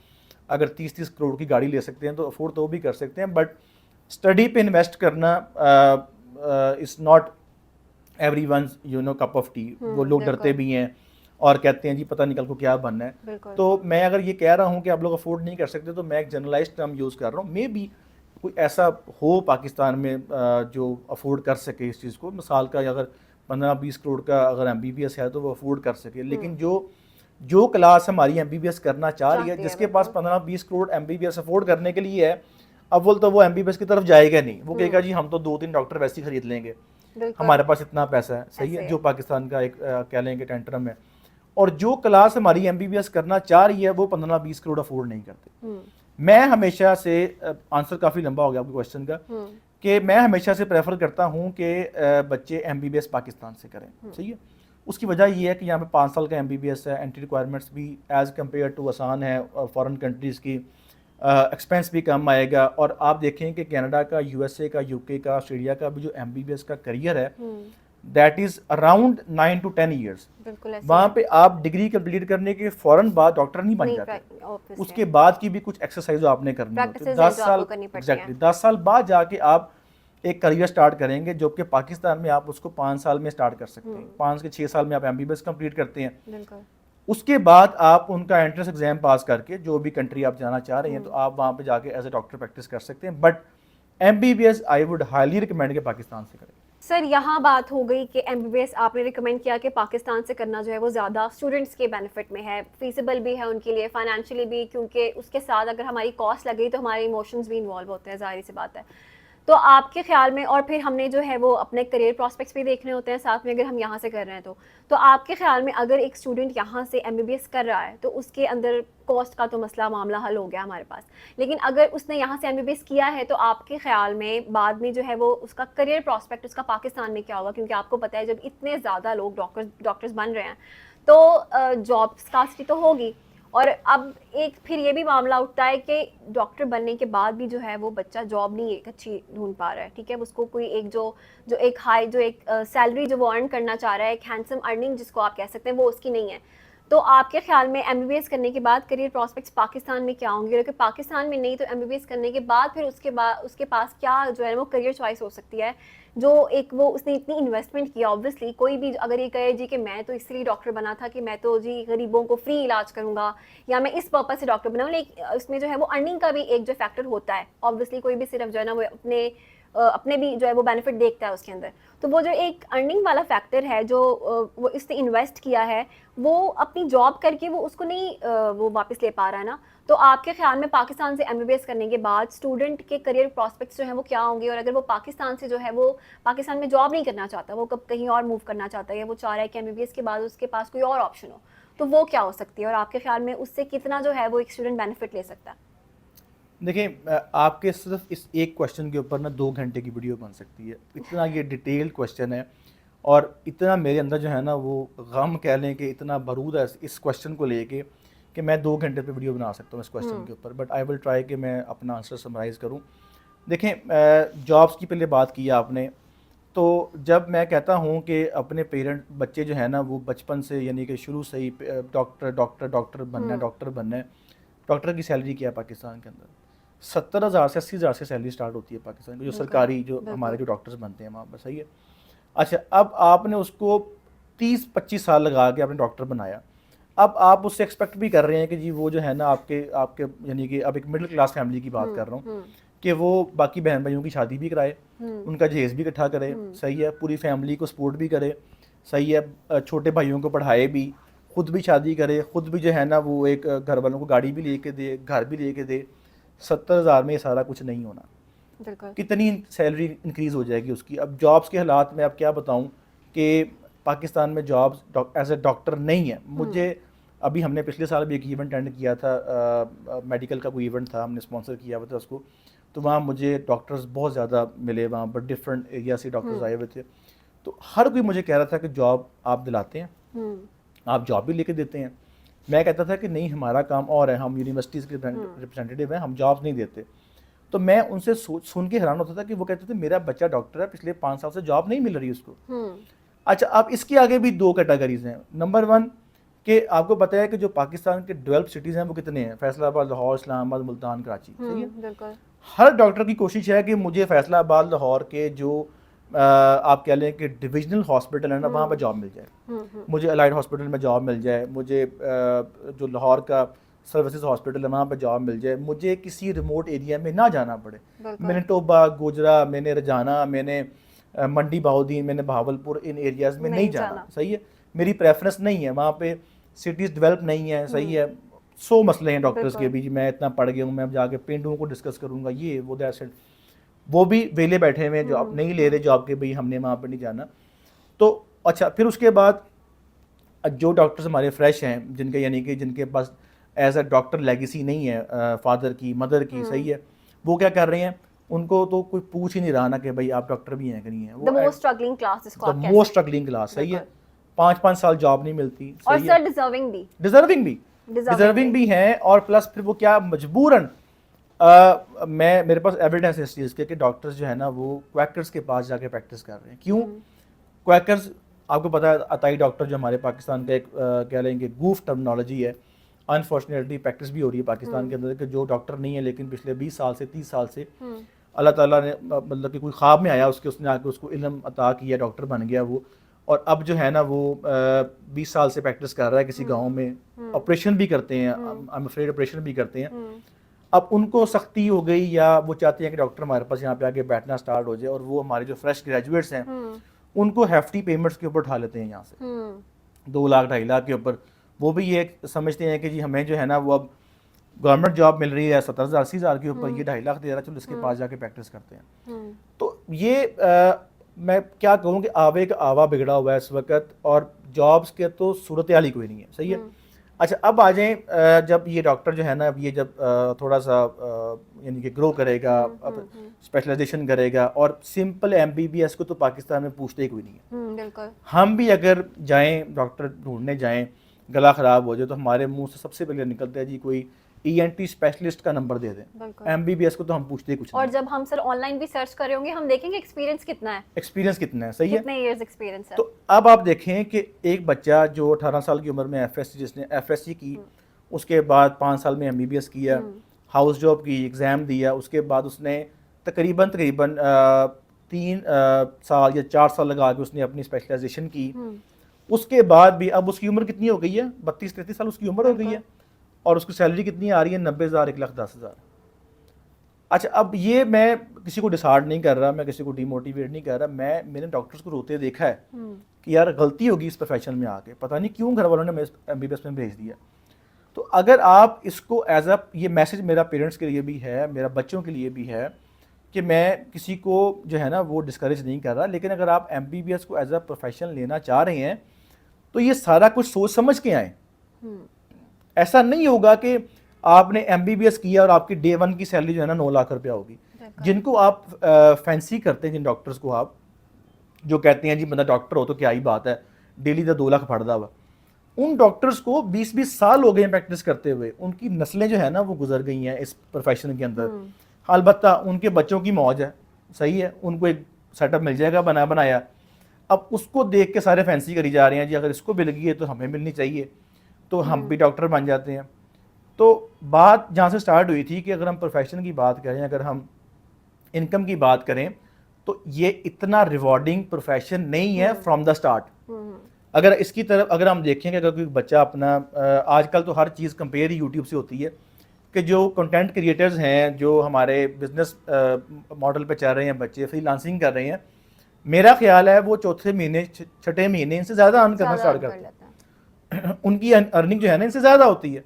अगर 30-30 करोड़ की गाड़ी ले सकते हैं तो अफोर्ड तो वो भी कर सकते हैं, बट स्टडी पे इन्वेस्ट करना is not everyone's cup of T. वो लोग डरते भी हैं और कहते हैं जी पता नहीं कल को क्या बनना है। तो मैं अगर ये कह रहा हूँ कि आप लोग अफोर्ड नहीं कर सकते तो मैं एक जनरलाइज्ड टर्म यूज़ कर रहा हूँ। मे बी कोई ऐसा हो पाकिस्तान में जो अफोर्ड कर सके इस चीज़ को, मिसाल का अगर 15-20 करोड़ का अगर एमबीबीएस है तो वो अफोर्ड कर सके, लेकिन जो क्लास हमारी एमबीबीएस करना चाह रही है, जिसके पास 15-20 करोड़ एमबीबीएस अफोर्ड करने के लिए है, अव्वल तो वो एमबीबीएस की तरफ जाएगा नहीं। वो कहेगा जी हम तो 2-3 डॉक्टर वैसे ही खरीद लेंगे, हमारे पास इतना पैसा है। सही है, जो पाकिस्तान का एक कह लेंगे टेंट्रम है। और जो क्लास हमारी एमबीबीएस करना चाह रही है वो 15-20 करोड़ अफोर्ड नहीं करते। मैं हमेशा से, आंसर काफ़ी लंबा हो गया आपके क्वेश्चन का, कि मैं हमेशा से प्रेफर करता हूँ कि बच्चे एमबीबीएस पाकिस्तान से करें। सही है, उसकी वजह ये है कि यहाँ पे 5 साल का एमबीबीएस है, एंट्री रिक्वायरमेंट्स भी एज़ कम्पेयर टू आसान है, और फॉरेन कंट्रीज़ की एक्सपेंस भी कम आएगा। और आप देखें कि कनाडा का, यूएसए का, यूके का, ऑस्ट्रेलिया का भी जो एमबीबीएस का करियर है that is around 9 to 10 years. वहाँ पे आप डिग्री कंप्लीट करने के फ़ौरन बाद डॉक्टर नहीं बन जाते, उसके बाद की भी कुछ एक्सरसाइज आपने करनी होती है। 10 साल एग्जैक्टली 10 साल बाद जाके आप एक करियर स्टार्ट करेंगे, जो कि पाकिस्तान में आप उसको 5 साल में स्टार्ट कर सकते हैं। 5 से 6 साल में आप एमबीबीएस कंप्लीट करते हैं, उसके बाद आप उनका एंट्रेंस एग्जाम पास करके जो भी कंट्री आप जाना चाह रहे हैं तो आप वहाँ पे जाके एज ए डॉक्टर प्रैक्टिस कर सकते हैं। But MBBS I would highly recommend के पाकिस्तान से करें। सर यहाँ बात हो गई कि एमबीबीएस आपने रिकमेंड किया कि पाकिस्तान से करना जो है वो ज़्यादा स्टूडेंट्स के बेनिफिट में है, फीसिबल भी है उनके लिए, फाइनेंशियली भी, क्योंकि उसके साथ अगर हमारी कॉस्ट लगे तो हमारे इमोशंस भी इन्वॉल्व होते हैं, जाहिर सी बात है। तो आपके ख्याल में, और फिर हमने जो है वो अपने करियर प्रॉस्पेक्ट्स भी देखने होते हैं साथ में, अगर हम यहाँ से कर रहे हैं तो आपके ख्याल में अगर एक स्टूडेंट यहाँ से एमबीबीएस कर रहा है तो उसके अंदर कॉस्ट का तो मसला मामला हल हो गया हमारे पास, लेकिन अगर उसने यहाँ से एमबीबीएस किया है तो आपके ख्याल में बाद में जो है वो उसका करियर प्रॉस्पेक्ट उसका पाकिस्तान में क्या होगा? क्योंकि आपको पता है जब इतने ज़्यादा लोग डॉक्टर्स बन रहे हैं तो जॉब स्कार्सिटी तो होगी, और अब एक फिर ये भी मामला उठता है कि डॉक्टर बनने के बाद भी जो है वो बच्चा जॉब नहीं एक अच्छी ढूंढ पा रहा है, ठीक है, उसको कोई एक जो एक हाई जो एक सैलरी जो वो अर्न करना चाह रहा है, एक हैंडसम अर्निंग जिसको आप कह सकते हैं, वो उसकी नहीं है। तो आपके ख्याल में एमबीबीएस करने के बाद करियर प्रॉस्पेक्ट्स पाकिस्तान में क्या होंगे? अगर पाकिस्तान में नहीं तो एमबीबीएस करने के बाद फिर उसके पास क्या जो है वो करियर चॉइस हो सकती है, जो एक वो उसने इतनी इन्वेस्टमेंट किया। ऑब्वियसली कोई भी अगर ये कहे जी कि मैं तो इसलिए डॉक्टर बना था कि मैं तो जी गरीबों को फ्री इलाज करूंगा या मैं इस पर्पज से डॉक्टर बनाऊँ, लेकिन उसमें जो है वो अर्निंग का भी एक जो फैक्टर होता है। ऑब्वियसली कोई भी सिर्फ जो है ना वो अपने भी जो है वो बेनिफिट देखता है उसके अंदर, तो वो जो एक अर्निंग वाला फैक्टर है जो वो इसने इन्वेस्ट किया है वो अपनी जॉब करके वो उसको नहीं वो वापस ले पा रहा है ना। तो आपके ख्याल में पाकिस्तान से एमबीबीएस करने के बाद स्टूडेंट के करियर प्रॉस्पेक्ट्स जो है वो क्या होंगे? और अगर वो पाकिस्तान से जो है वो पाकिस्तान में जॉब नहीं करना चाहता, वो कब कहीं और मूव करना चाहता है, या वो चाह रहा है कि एमबीबीएस के बाद उसके पास कोई और ऑप्शन हो, तो वो क्या हो सकती है? और आपके ख्याल में उससे कितना जो है वो एक स्टूडेंट बेनिफिट ले सकता है? देखिए आपके सिर्फ इस एक क्वेश्चन के ऊपर ना 2 घंटे की वीडियो बन सकती है, इतना ये डिटेल्ड क्वेश्चन है और इतना मेरे अंदर जो है ना वो गम कह लें कि इतना बारूद है इस क्वेश्चन को लेके कि मैं 2 घंटे पे वीडियो बना सकता हूँ इस क्वेश्चन के ऊपर, बट आई विल ट्राई कि मैं अपना आंसर समराइज़ करूँ। देखें जॉब्स की पहले बात की आपने, तो जब मैं कहता हूँ कि अपने पेरेंट बच्चे जो है ना वो बचपन से यानी कि शुरू से ही डॉक्टर बनना है। डॉक्टर की सैलरी क्या है पाकिस्तान के अंदर? 70,000 से 80,000 से सैलरी स्टार्ट होती है पाकिस्तान की, जो सरकारी जो हमारे जो डॉक्टर्स बनते हैं वहाँ पर, सही है। अच्छा, अब आपने उसको 30-25 साल लगा के आपने डॉक्टर बनाया, अब आप उससे एक्सपेक्ट भी कर रहे हैं कि जी वो जो है ना आपके आपके यानी कि अब एक मिडिल क्लास फैमिली की बात कर रहा हूँ कि वो बाकी बहन भाइयों की शादी भी कराए, उनका जहेज़ भी इकट्ठा करे, सही है, पूरी फैमिली को सपोर्ट भी करे, सही है, छोटे भाइयों को पढ़ाए भी, खुद भी शादी करे, खुद भी जो है ना वो एक घर वालों को गाड़ी भी लेके दे, घर भी लेके दे। 70,000 में ये सारा कुछ नहीं होना। कितनी सैलरी इंक्रीज़ हो जाएगी उसकी? अब जॉब्स के हालात में अब क्या बताऊँ कि पाकिस्तान में जॉब्स एज ए डॉक्टर नहीं है। मुझे अभी हमने पिछले साल भी एक इवेंट अटेंड किया था, मेडिकल का कोई इवेंट था, हमने स्पॉन्सर किया हुआ था उसको, तो वहाँ मुझे डॉक्टर्स बहुत ज़्यादा मिले, वहाँ पर डिफरेंट एरिया से डॉक्टर्स आए हुए थे। तो हर कोई मुझे कह रहा था कि जॉब आप दिलाते हैं, आप जॉब भी लेके देते हैं। मैं कहता था कि नहीं, हमारा काम और है, हम यूनिवर्सिटीज़ के रिप्रेजेंटेटिव हैं, हम जॉब्स नहीं देते। तो मैं उनसे सुन के हैरान होता था कि वो कहते थे मेरा बच्चा डॉक्टर है, पिछले 5 साल से जॉब नहीं मिल रही उसको। अच्छा, अब इसके आगे भी 2 कैटेगरीज हैं। नंबर 1 कि आपको पता है कि जो पाकिस्तान के डेवलप सिटीज़ हैं वो कितने हैं? फैसलाबाद, लाहौर, इस्लामाबाद, मुल्तान, कराची, सही है। हर डॉक्टर की कोशिश है कि मुझे फैसलाबाद, लाहौर के जो आप कह लें कि डिविजनल हॉस्पिटल है ना, वहाँ पर जॉब मिल जाए, मुझे अलाइड हॉस्पिटल में जॉब मिल जाए, मुझे जो लाहौर का सर्विसेज हॉस्पिटल है वहाँ पर जॉब मिल जाए, मुझे किसी रिमोट एरिया में ना जाना पड़े। मैंने टोबा, गोजरा, मैंने रजाना, मैंने मंडी बहाउद्दीन, मैंने बहावलपुर, इन एरियाज़ में नहीं जाना, सही है। मेरी प्रेफरेंस नहीं है, वहाँ पे सिटीज़ डेवलप नहीं है, सही है। 100 मसले हैं डॉक्टर्स के भी, मैं इतना पढ़ गया हूँ, मैं अब जाके पेंडुओं को डिस्कस करूँगा, ये वो दैट्स इट। वो भी वेले बैठे हुए हैं जो आप नहीं ले रहे जॉब के, भाई हमने वहाँ पर नहीं जाना। तो अच्छा, फिर उसके बाद जो डॉक्टर्स हमारे फ्रेश हैं, जिनके यानी कि जिनके पास एज अ डॉक्टर लेगेसी नहीं है फादर की, मदर की, सही है, वो क्या कर रहे हैं? उनको तो कोई पूछ ही नहीं रहा ना कि भाई आप डॉक्टर भी हैं कि नहीं है। वो मोस्ट स्ट्रगलिंग क्लास, सही है। 5-5 साल जॉब नहीं मिलती, और सर डिजर्विंग भी हैं, और प्लस फिर वो क्या मजबूरन मेरे पास एविडेंस है इस चीज़ के कि डॉक्टर्स जो है ना वो क्वैकर्स के पास जाके प्रैक्टिस कर रहे हैं। क्यों? क्वैकर्स, आपको पता है अताई डॉक्टर जो हमारे पाकिस्तान का एक कह लेंगे गूफ टर्मिनोलॉजी है, अनफॉर्चुनेटली प्रैक्टिस भी हो रही है पाकिस्तान के अंदर कि जो डॉक्टर नहीं है लेकिन पिछले 20 साल से 30 साल से अल्लाह ताला ने मतलब कि कोई ख्वाब में आया उसने आके उसको इल्म अता किया, डॉक्टर बन गया वो, और अब जो है ना वो 20 साल से प्रैक्टिस कर रहा है किसी गाँव में, ऑपरेशन भी करते हैं, आई एम अफ्रेड ऑपरेशन भी करते हैं। अब उनको सख्ती हो गई या वो चाहते हैं कि डॉक्टर हमारे पास यहाँ पे आके बैठना स्टार्ट हो जाए, और वो हमारे जो फ्रेश ग्रेजुएट्स हैं उनको हेफ्टी पेमेंट्स के ऊपर उठा लेते हैं यहाँ से, 2 लाख 2.5 लाख के ऊपर। वो भी ये समझते हैं कि जी हमें जो है ना वो अब गवर्नमेंट जॉब मिल रही है 70,000 80,000 के ऊपर, ये 2.5 लाख दे रहा है, चलो इसके पास जाके प्रैक्टिस करते हैं। तो ये मैं क्या कहूँ कि आवे का आवा बिगड़ा हुआ है इस वक्त, और जॉब्स के तो सूरत हाल ही कोई नहीं है, सही है। अच्छा, अब आ जाएं, जब ये डॉक्टर जो है ना, अब ये जब थोड़ा सा यानी कि ग्रो करेगा, अब स्पेशलाइजेशन करेगा, और सिंपल MBBS को तो पाकिस्तान में पूछते ही कोई नहीं है। बिल्कुल। हम भी अगर जाएं डॉक्टर ढूंढने जाएं, गला ख़राब हो जाए, तो हमारे मुंह से सबसे पहले निकलता है जी कोई ENT स्पेशलिस्ट का नंबर दे दें। MBBS को तो हम पूछते ही कुछ नहीं। और जब हम सर ऑनलाइन भी सर्च कर रहे होंगे, हम देखेंगे एक्सपीरियंस कितना है, एक्सपीरियंस कितना है, सही है, कितने इयर्स एक्सपीरियंस है। तो अब आप देखें कि एक बच्चा जो 18 साल की उम्र में जिसने FSC की, उसके बाद 5 साल में MBBS किया, हाउस जॉब की, एग्ज़ाम दिया, उसके बाद उसने तकरीबन 3 साल या 4 साल लगा के उसने अपनी स्पेशलाइजेशन की। उसके बाद भी अब उसकी उम्र कितनी हो गई है, 32-33 साल उसकी उम्र हो गई है, और उसकी सैलरी कितनी आ रही है, 90,000 1,10,000। अच्छा, अब ये मैं किसी को डिसार्ड नहीं कर रहा, मैं किसी को डिमोटिवेट नहीं कर रहा, मैंने डॉक्टर्स को रोते देखा है कि यार गलती होगी इस प्रोफेशन में आके, पता नहीं क्यों घर वालों ने MBBS में भेज दिया। तो अगर आप इसको एज अ, ये मैसेज मेरा पेरेंट्स के लिए भी है, मेरा बच्चों के लिए भी है, कि मैं किसी को जो है ना वो डिस्करेज नहीं कर रहा, लेकिन अगर आप MBBS को एज अ प्रोफेशन लेना चाह रहे हैं तो ये सारा कुछ सोच समझ के आए। ऐसा नहीं होगा कि आपने MBBS किया और आपकी डे 1 की सैलरी जो है ना 9 लाख रुपया होगी। जिनको आप फैंसी करते हैं, जिन डॉक्टर्स को आप जो कहते हैं जी बंदा डॉक्टर हो तो क्या ही बात है, डेली का 2 लाख फटदा हुआ, उन डॉक्टर्स को 20-20 साल हो गए प्रैक्टिस करते हुए, उनकी नस्लें जो है ना वो गुजर गई हैं इस प्रोफेशन के अंदर। अलबत्ता उनके बच्चों की मौज है, सही है, उनको एक सेटअप मिल जाएगा बना बनाया, अब उसको देख के सारे फैंसी करी जा रहे हैं जी, अगर इसको मिल गई है तो हमें मिलनी चाहिए, तो हम भी डॉक्टर बन जाते हैं। तो बात जहाँ से स्टार्ट हुई थी कि अगर हम प्रोफेशन की बात करें, अगर हम इनकम की बात करें, तो ये इतना रिवॉर्डिंग प्रोफेशन नहीं है फ्रॉम द स्टार्ट। अगर इसकी तरफ अगर हम देखें कि अगर कोई बच्चा अपना आजकल तो हर चीज़ कंपेयर यूट्यूब से होती है, कि जो कंटेंट क्रिएटर्स हैं, जो हमारे बिजनेस मॉडल पे चल रहे हैं बच्चे, फ्रीलांसिंग कर रहे हैं, मेरा ख्याल है वो चौथे महीने छठे महीने इनसे ज़्यादा अर्न करना स्टार्ट करते हैं। उनकी अर्निंग जो है ना इनसे ज़्यादा होती है।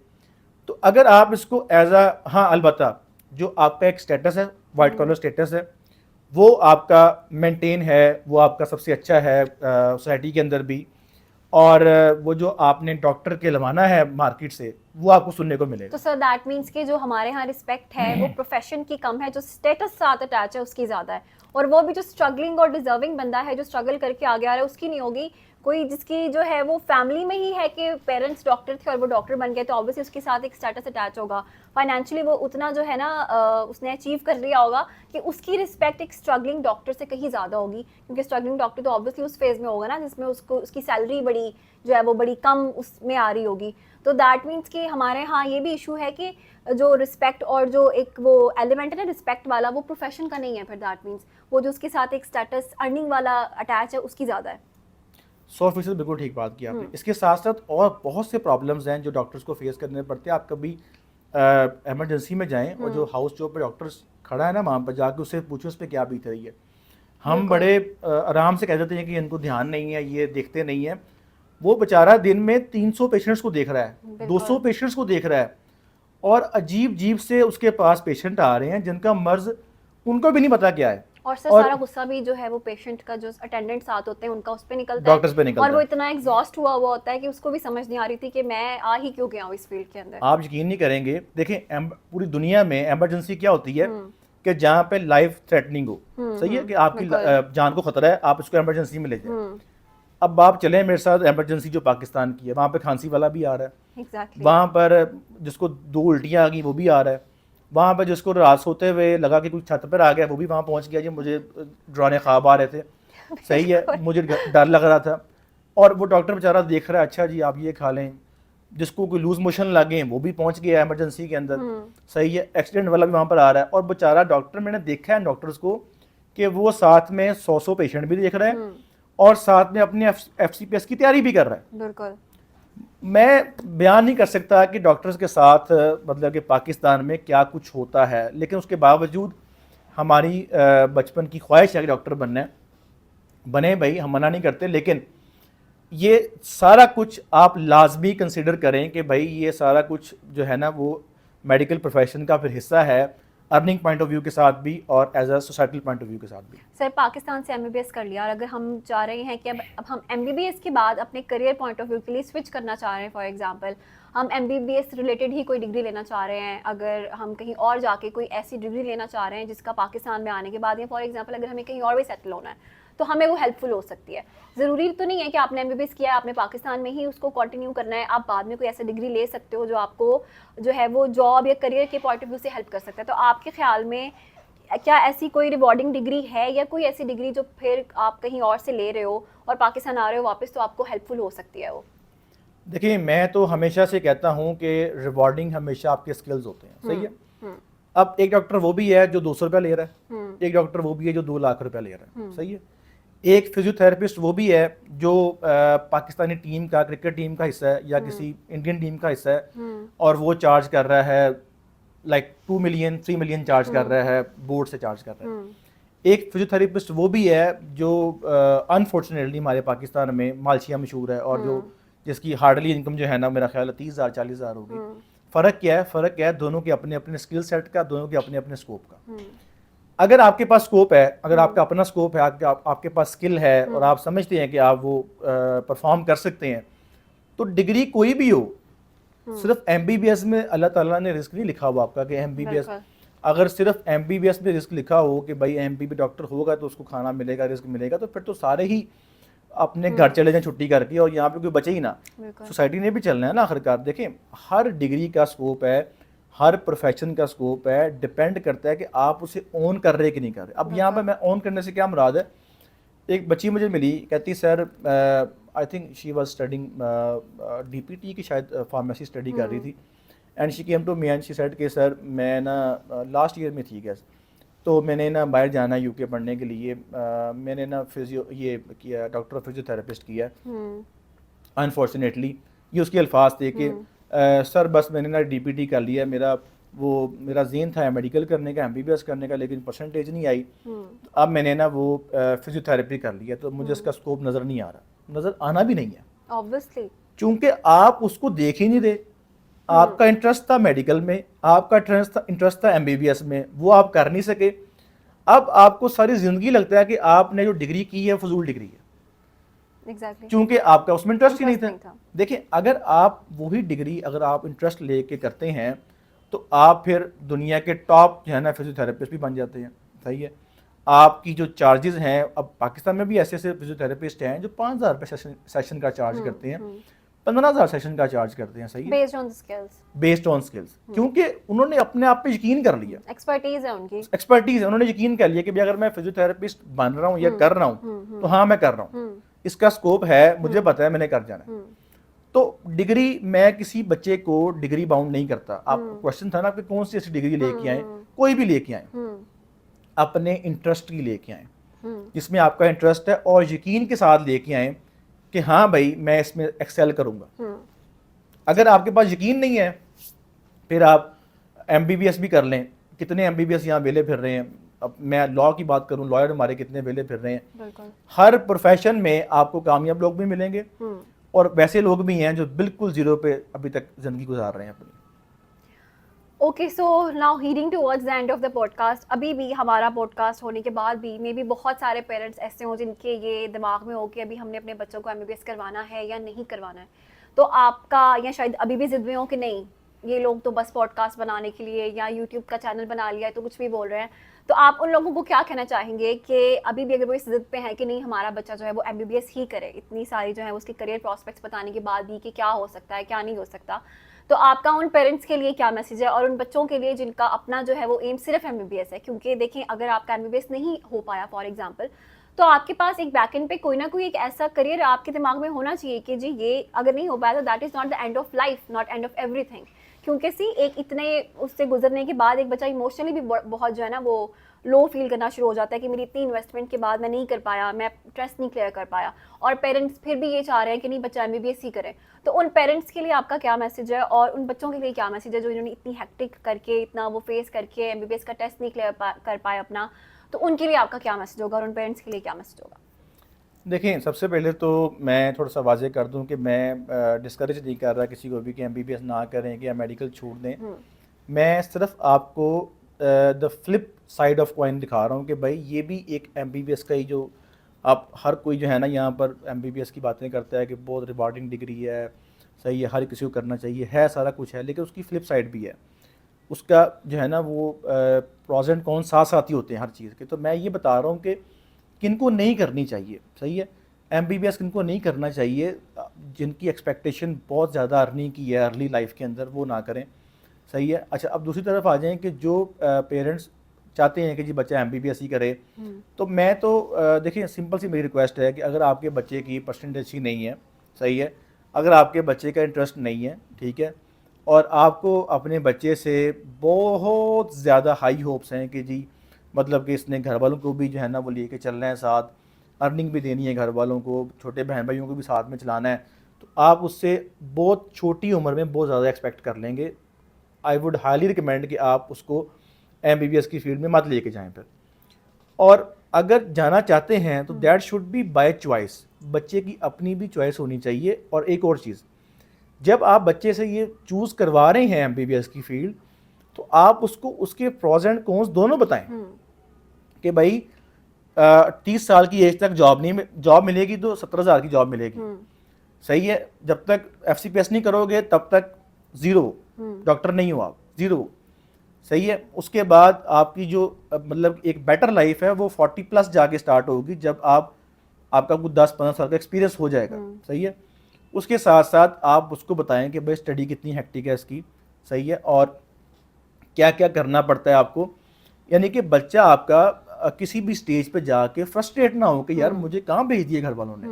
तो अगर आप इसको एज अ, हाँ अलबत्ता जो आपका एक स्टेटस है, वाइट कॉलर स्टेटस है, वो आपका मेंटेन है, वो आपका सबसे अच्छा है सोसाइटी के अंदर भी, और वो जो आपने डॉक्टर के लवाना है मार्केट से, वो आपको सुनने को मिलेगा। तो सर दैट मीन्स कि जो हमारे यहाँ रिस्पेक्ट है वो प्रोफेशन की कम है, जो स्टेटस साथ अटैच है उसकी ज़्यादा है, और वो भी जो स्ट्रगलिंग और डिजर्विंग बंदा है, जो स्ट्रगल करके आगे आ रहा है, उसकी नहीं होगी। कोई जिसकी जो है वो फैमिली में ही है कि पेरेंट्स डॉक्टर थे और वो डॉक्टर बन गए, तो ऑब्वियसली उसके साथ एक स्टेटस अटैच होगा, फाइनेंशियली वो उतना जो है ना उसने अचीव कर लिया होगा कि उसकी रिस्पेक्ट एक स्ट्रगलिंग डॉक्टर से कहीं ज़्यादा होगी, क्योंकि स्ट्रगलिंग डॉक्टर तो ऑब्वियसली उस फेज़ में होगा ना जिसमें उसको उसकी सैलरी बड़ी जो है वो बड़ी कम उसमें आ रही होगी। तो दैट मीन्स कि हमारे यहाँ ये भी इशू है कि जो रिस्पेक्ट और जो एक वो एलिमेंट है ना रिस्पेक्ट वाला, वो प्रोफेशन का नहीं है। फिर दैट मीन्स वो जो उसके साथ एक स्टेटस अर्निंग वाला अटैच है उसकी ज़्यादा है। 100% बिल्कुल ठीक बात की आपने। इसके साथ साथ और बहुत से प्रॉब्लम्स हैं जो डॉक्टर्स को फेस करने पड़ते हैं। आप कभी इमरजेंसी में जाएं और जो हाउस जॉब पे डॉक्टर्स खड़ा है ना, वहाँ पर जाकर उससे पूछो उस पर क्या बीत रही है। हम बड़े आराम से कह देते हैं कि इनको ध्यान नहीं है, ये देखते नहीं है। वो बेचारा दिन में 300 पेशेंट्स को देख रहा है, 200 पेशेंट्स को देख रहा है, और अजीब अजीब से उसके पास पेशेंट आ रहे हैं जिनका मर्ज उनको भी नहीं पता क्या है। और सर सारा गुस्सा भी जो है वो पेशेंट का, जो अटेंडेंट साथ होते हैं उनका, उस पे निकलता है, डॉक्टर्स पे निकलता और वो इतना एग्जॉस्ट हुआ होता है कि उसको भी समझ नहीं आ रही थी कि मैं आ ही क्यों गया हूँ इस फील्ड के अंदर। आप यकीन नहीं करेंगे, देखें पूरी दुनिया में इमरजेंसी क्या होती है कि जहाँ पे लाइफ थ्रेटनिंग हो, सही है, कि आपकी जान को खतरा है, आप उसको इमरजेंसी में ले जाए। अब आप चले मेरे साथ इमरजेंसी जो पाकिस्तान की है, वहाँ पे खांसी वाला भी आ रहा है, exactly. वहाँ पर जिसको 2 उल्टियाँ आ गई वो भी आ रहा है, वहाँ पर जिसको रात सोते हुए लगा कि कुछ छत पर आ गया वो भी वहाँ पहुँच गया जी, मुझे डराने ख्वाब आ रहे थे, सही है, मुझे डर लग रहा था, और वो डॉक्टर बेचारा देख रहा है, अच्छा जी आप ये खा लें। जिसको कोई लूज मोशन लगे वो भी पहुँच गया इमरजेंसी के अंदर, सही है, एक्सीडेंट वाला भी वहाँ पर आ रहा है, और बेचारा डॉक्टर, मैंने देखा है डॉक्टर्स को कि वो साथ में 100 पेशेंट भी देख रहे हैं और साथ में अपने FCPS की तैयारी भी कर रहा है। बिल्कुल। मैं बयान नहीं कर सकता कि डॉक्टर्स के साथ मतलब कि पाकिस्तान में क्या कुछ होता है, लेकिन उसके बावजूद हमारी बचपन की ख्वाहिश है कि डॉक्टर बनना है, बने भाई, हम मना नहीं करते, लेकिन ये सारा कुछ आप लाजमी कंसिडर करें कि भाई ये सारा कुछ जो है ना वो मेडिकल प्रोफेशन का फिर हिस्सा है, अर्निंग पॉइंट ऑफ व्यू के साथ भी और as a societal point of view के साथ भी। सर पाकिस्तान से एमबीबीएस कर लिया और अगर हम चाह रहे हैं कि अब हम एमबीबीएस के बाद अपने करियर पॉइंट ऑफ व्यू के लिए स्विच करना चाह रहे हैं, फॉर एग्जांपल हम एमबीबीएस रिलेटेड ही कोई डिग्री लेना चाह रहे हैं, अगर हम कहीं और जाके कोई ऐसी डिग्री लेना चाह रहे हैं जिसका पाकिस्तान में आने के बाद, या फॉर एग्जांपल अगर हमें कहीं और भी सेटल होना है, तो हमें वो हेल्पफुल हो सकती है। ज़रूरी तो नहीं है कि आपने एमबीबीएस किया है आपने पाकिस्तान में ही उसको कंटिन्यू करना है, आप बाद में कोई ऐसा डिग्री ले सकते हो जो आपको जो है वो जॉब या करियर के पॉइंट ऑफ व्यू से हेल्प कर सकता है। तो आपके ख्याल में क्या ऐसी कोई रिवॉर्डिंग डिग्री है या कोई ऐसी डिग्री जो फिर आप कहीं और से ले रहे हो और पाकिस्तान आ रहे हो वापस, तो आपको हेल्पफुल हो सकती है वो? देखिए, मैं तो हमेशा से कहता हूँ कि रिवॉर्डिंग हमेशा आपके स्किल्स होते हैं, सही है। हम्म, अब एक डॉक्टर वो भी है जो 200 रुपया ले रहा है, हम्म, एक डॉक्टर वो भी है जो 2 लाख रुपया ले रहा है, सही है। एक फिजियोथेरेपिस्ट वो भी है जो पाकिस्तानी टीम का, क्रिकेट टीम का हिस्सा है या किसी इंडियन टीम का हिस्सा है और वो चार्ज कर रहा है लाइक 2 मिलियन 3 मिलियन चार्ज कर रहा है, बोर्ड से चार्ज कर रहा है। एक फिजियोथेरेपिस्ट वो भी है जो अनफॉर्चुनेटली हमारे पाकिस्तान में मालशिया मशहूर है और जो जिसकी हार्डली इनकम जो है ना, मेरा ख्याल है 30,000 40,000 होगी। फ़र्क क्या है? फ़र्क क्या है? दोनों के अपने अपने स्किल सेट का, दोनों के अपने अपने स्कोप का। अगर आपके पास स्कोप है, अगर आपका अपना स्कोप है, आपके पास स्किल है और आप समझते हैं कि आप वो परफॉर्म कर सकते हैं, तो डिग्री कोई भी हो, सिर्फ एमबीबीएस में अल्लाह ताला ने रिस्क नहीं लिखा हुआ आपका कि एमबीबीएस, अगर सिर्फ एमबीबीएस में रिस्क लिखा हो कि भाई एमबीबी डॉक्टर होगा तो उसको खाना मिलेगा, रिस्क मिलेगा, तो फिर तो सारे ही अपने घर चले जाएं छुट्टी करके और यहाँ पे कोई बचे ही ना। सोसाइटी ने भी चलना है ना आखिरकार। देखें, हर डिग्री का स्कोप है, हर प्रोफेशन का स्कोप है, डिपेंड करता है कि आप उसे ओन कर रहे कि नहीं कर रहे। अब यहाँ पे मैं ओन करने से क्या मुराद है, एक बच्ची मुझे मिली, कहती sir I think she was studying DPT की शायद फार्मेसी स्टडी कर रही थी, and she came to me and she said कि सर मैं ना लास्ट ईयर में थी गैस, तो मैंने ना बाहर जाना यूके पढ़ने के लिए, मैंने ना फिजियो ये किया, डॉक्टर फिजियोथेरेपिस्ट किया। अनफॉर्चुनेटली ये उसके अल्फाज थे कि सर बस मैंने ना डीपीटी कर लिया, मेरा ज़हन था मेडिकल करने का, एमबीबीएस करने का, लेकिन परसेंटेज नहीं आई, तो अब मैंने ना वो फिजियोथेरेपी कर लिया, तो मुझे इसका स्कोप नज़र नहीं आ रहा, नज़र आना भी नहीं है ऑब्वियसली, चूँकि आप उसको देख ही नहीं रहे। आपका इंटरेस्ट था मेडिकल में, आपका इंटरेस्ट था एमबीबीएस में, वो आप कर नहीं सके। अब आपको सारी ज़िंदगी लगता है कि आपने जो डिग्री की है फजूल डिग्री है, एग्जैक्टली, क्योंकि आपका उसमें इंटरेस्ट ही नहीं नहीं था। था। देखिए, अगर आप वही डिग्री अगर आप इंटरेस्ट लेके करते हैं तो आप फिर दुनिया के टॉप जो है ना फिजियोथेरेपिस्ट भी बन जाते हैं, सही है। आपकी जो चार्जेस हैं, अब पाकिस्तान में भी ऐसे ऐसे फिजियोथेरेपिस्ट हैं जो 5,000 रुपये सेशन का चार्ज करते हैं, 15,000 सेशन का चार्ज करते हैं, सही है, based on skills, based on skills, क्योंकि उन्होंने अपने आप पे यकीन कर लिया, एक्सपर्टीज है उनकी, एक्सपर्टीज है, उन्होंने यकीन कर लिया कि भाई अगर मैं फिजियोथेरेपिस्ट बन रहा हूँ या कर रहा हूँ तो हाँ मैं कर रहा हूँ, इसका स्कोप है, मुझे पता है मैंने कर जाना है। तो डिग्री, मैं किसी बच्चे को डिग्री बाउंड नहीं करता। आप क्वेश्चन था ना कि कौन सी ऐसी डिग्री लेके आए, कोई भी लेके आए, अपने इंटरेस्ट की लेके आए, जिसमें आपका इंटरेस्ट है, और यकीन के साथ लेके आए कि हाँ भाई मैं इसमें एक्सेल करूंगा। अगर आपके पास यकीन नहीं है, फिर आप एमबीबीएस भी कर लें, कितने एमबीबीएस यहाँ वेले फिर रहे हैं। अब मैं लॉ की बात करूं, लॉयर हमारे कितने वेले फिर रहे हैं। हर प्रोफेशन में आपको कामयाब लोग भी मिलेंगे और वैसे लोग भी हैं जो बिल्कुल जीरो पे अभी तक जिंदगी गुजार रहे हैं अपनी। Okay, so now heading towards the end of the podcast, अभी भी हमारा पॉडकास्ट होने के बाद भी मे बी बहुत सारे पेरेंट्स ऐसे हों जिनके ये दिमाग में हो कि अभी हमने अपने बच्चों को एमबीबीएस करवाना है या नहीं करवाना है, तो आपका, या शायद अभी भी जिद में हो कि नहीं ये लोग तो बस पॉडकास्ट बनाने के लिए या यूट्यूब का चैनल बना लिया है तो कुछ भी बोल रहे हैं, तो आप उन लोगों को क्या कहना चाहेंगे कि अभी भी अगर वो इस जिद पे है कि नहीं हमारा बच्चा जो है वो एमबीबीएस ही करे, इतनी सारी जो है उसके करियर प्रॉस्पेक्ट्स बताने के बाद भी कि क्या हो सकता है क्या नहीं हो सकता, तो आपका उन पेरेंट्स के लिए क्या मैसेज है और उन बच्चों के लिए जिनका अपना जो है वो एम सिर्फ एमबीबीएस है? क्योंकि देखें, अगर आपका एमबीबीएस नहीं हो पाया फॉर एग्जांपल, तो आपके पास एक बैकएंड पे कोई ना कोई एक ऐसा करियर आपके दिमाग में होना चाहिए कि जी ये अगर नहीं हो पाया तो that is not the end of life, not end of everything. क्योंकि सी एक इतने उससे गुजरने के बाद एक बच्चा इमोशनली भी बहुत जो है ना वो लो फील करना शुरू हो जाता है कि मेरी इतनी इन्वेस्टमेंट के बाद मैं नहीं कर पाया, मैं ट्रस्ट नहीं क्लियर कर पाया, और पेरेंट्स फिर भी ये चाह रहे हैं कि नहीं बच्चा एमबीबीएस ही करे। तो उन पेरेंट्स के लिए आपका क्या मैसेज है और उन बच्चों के लिए क्या मैसेज है जो इन्होंने इतनी हेक्टिक करके, इतना वो फेस करके एमबीबीएस का टेस्ट नहीं क्लियर कर पाए अपना, तो उनके लिए आपका क्या मैसेज होगा और उन पेरेंट्स के लिए क्या मैसेज होगा? देखें, सबसे पहले तो मैं थोड़ा सा वाजे कर दूं कि मैं डिस्करेज नहीं कर रहा किसी को भी कि एमबीबीएस ना करें कि या मेडिकल छूट दें। मैं सिर्फ आपको the flip side of coin दिखा रहा हूँ कि भाई ये भी एक MBBS का ही जो आप हर कोई जो है ना यहाँ पर MBBS की बातें करता है कि बहुत रिवार्डिंग डिग्री है, सही है, हर किसी को करना चाहिए, है सारा कुछ है, लेकिन उसकी फ्लिप साइड भी है। उसका जो है ना वो प्रोज एंड कॉन साथ साथ ही होते हैं हर चीज़ के। तो मैं ये बता रहा हूँ कि किनको नहीं करनी चाहिए, सही है, MBBS किनको नहीं करना चाहिए, जिनकी एक्सपेक्टेशन बहुत ज़्यादा अर्निंग की है अर्ली लाइफ के अंदर, वो ना करें, सही है। अच्छा, अब दूसरी तरफ आ जाएं कि जो पेरेंट्स चाहते हैं कि जी बच्चा MBBS ही करे, तो मैं तो देखिए सिंपल सी मेरी रिक्वेस्ट है कि अगर आपके बच्चे की परसेंटेज ही नहीं है, सही है, अगर आपके बच्चे का इंटरेस्ट नहीं है, ठीक है, और आपको अपने बच्चे से बहुत ज़्यादा हाई होप्स हैं कि जी मतलब कि इसने घर वालों को भी जो है ना वो लेके चलना है साथ, अर्निंग भी देनी है घर वालों को, छोटे बहन भाइयों को भी साथ में चलाना है, तो आप उससे बहुत छोटी उम्र में बहुत ज़्यादा एक्सपेक्ट कर लेंगे। आई वुड हाईली रिकमेंड कि आप उसको MBBS की फील्ड में मत लेके जाएं फिर। और अगर जाना चाहते हैं तो that should be by choice, बच्चे की अपनी भी चॉइस होनी चाहिए। और एक और चीज़, जब आप बच्चे से ये चूज़ करवा रहे हैं MBBS की फील्ड, तो आप उसको उसके प्रोज एंड कॉन्स दोनों बताएं कि भाई 30 साल की एज तक जॉब मिलेगी तो 17,000 की जॉब मिलेगी, सही है, जब तक FCPS नहीं करोगे तब तक ज़ीरो, डॉक्टर नहीं हो आप, ज़ीरो, सही है। उसके बाद आपकी जो मतलब एक बेटर लाइफ है वो 40+ जाके स्टार्ट होगी जब आपका कुछ 10-15 साल का एक्सपीरियंस हो जाएगा, सही है। उसके साथ साथ आप उसको बताएं कि भाई स्टडी कितनी हेक्टिक है इसकी, सही है, और क्या क्या करना पड़ता है आपको, यानी कि बच्चा आपका किसी भी स्टेज पे जाके फ्रस्ट्रेट ना हो कि यार मुझे कहाँ भेज दिए घर वालों ने।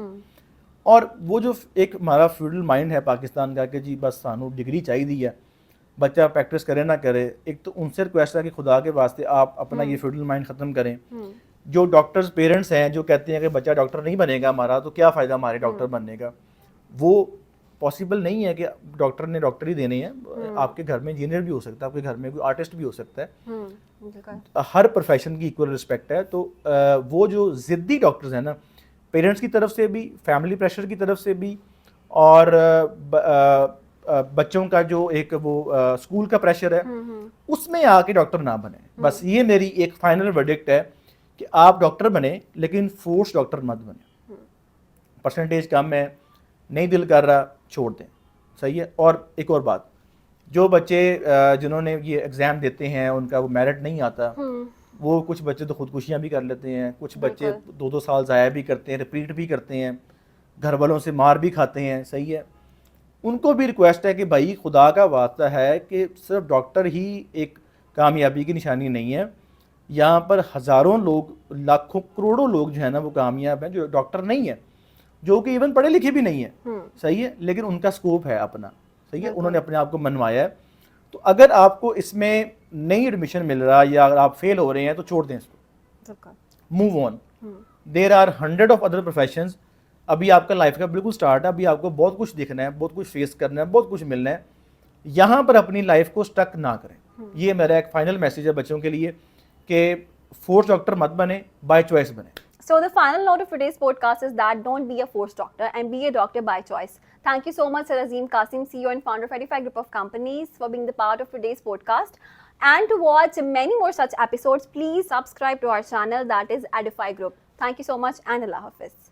और वो जो एक हमारा फ्यूडल माइंड है पाकिस्तान का कि जी बस सानू डिग्री चाहिए है, बच्चा प्रैक्टिस करे ना करे, एक तो उनसे रिक्वेस्ट है कि खुदा के वास्ते आप अपना ये फ्यूडल माइंड ख़त्म करें। जो डॉक्टर्स पेरेंट्स हैं जो कहते हैं कि बच्चा डॉक्टर नहीं बनेगा हमारा तो क्या फ़ायदा हमारे डॉक्टर बनने का, वो पॉसिबल नहीं है कि डॉक्टर ने डॉक्टर ही देने हैं। आपके घर में इंजीनियर भी हो सकता है, आपके घर में कोई आर्टिस्ट भी हो सकता है, हर प्रोफेशन की इक्वल रिस्पेक्ट है। तो वो जो ज़िद्दी डॉक्टर्स हैं ना, पेरेंट्स की तरफ से भी, फैमिली प्रेशर की तरफ से भी, और बच्चों का जो एक वो स्कूल का प्रेशर है, उसमें आके डॉक्टर ना बने। बस ये मेरी एक फाइनल वर्डिक्ट है कि आप डॉक्टर बने लेकिन फोर्स डॉक्टर मत बने। परसेंटेज कम है, नहीं दिल कर रहा, छोड़ दें, सही है। और एक और बात, जो बच्चे जिन्होंने ये एग्ज़ाम देते हैं उनका वो मेरिट नहीं आता, वो कुछ बच्चे तो खुदकुशियाँ भी कर लेते हैं, कुछ बच्चे 2-2 साल ज़ाया भी करते हैं, रिपीट भी करते हैं, घर वालों से मार भी खाते हैं, सही है। उनको भी रिक्वेस्ट है कि भाई खुदा का वास्ता है कि सिर्फ डॉक्टर ही एक कामयाबी की निशानी नहीं है, यहाँ पर हज़ारों लोग, लाखों करोड़ों लोग जो है ना वो कामयाब हैं जो डॉक्टर नहीं है, जो कि इवन पढ़े लिखे भी नहीं है, सही है, लेकिन उनका स्कोप है अपना, सही है, उन्होंने अपने आप को मनवाया है। तो अगर आपको इसमें नहीं एडमिशन मिल रहा या अगर आप फेल हो रहे हैं तो छोड़ दें इसको, move on. There are 100 of other professions. अभी आपका लाइफ का बिल्कुल स्टार्ट है, अभी आपको बहुत कुछ दिखना है, बहुत कुछ फेस करना है, बहुत कुछ मिलना है। यहाँ पर अपनी लाइफ को स्टक ना करें। ये मेरा एक फाइनल मैसेज है बच्चों के लिए कि फोर्स डॉक्टर मत बने, बाय चॉइस बने। So the final note of today's podcast is that don't be a forced doctor and be a doctor by choice. Thank you so much, Sir Azim Qasim, CEO and founder of Edify Group of Companies, for being the part of today's podcast. And to watch many more such episodes, please subscribe to our channel, that is Edify Group. Thank you so much and Allah Hafiz.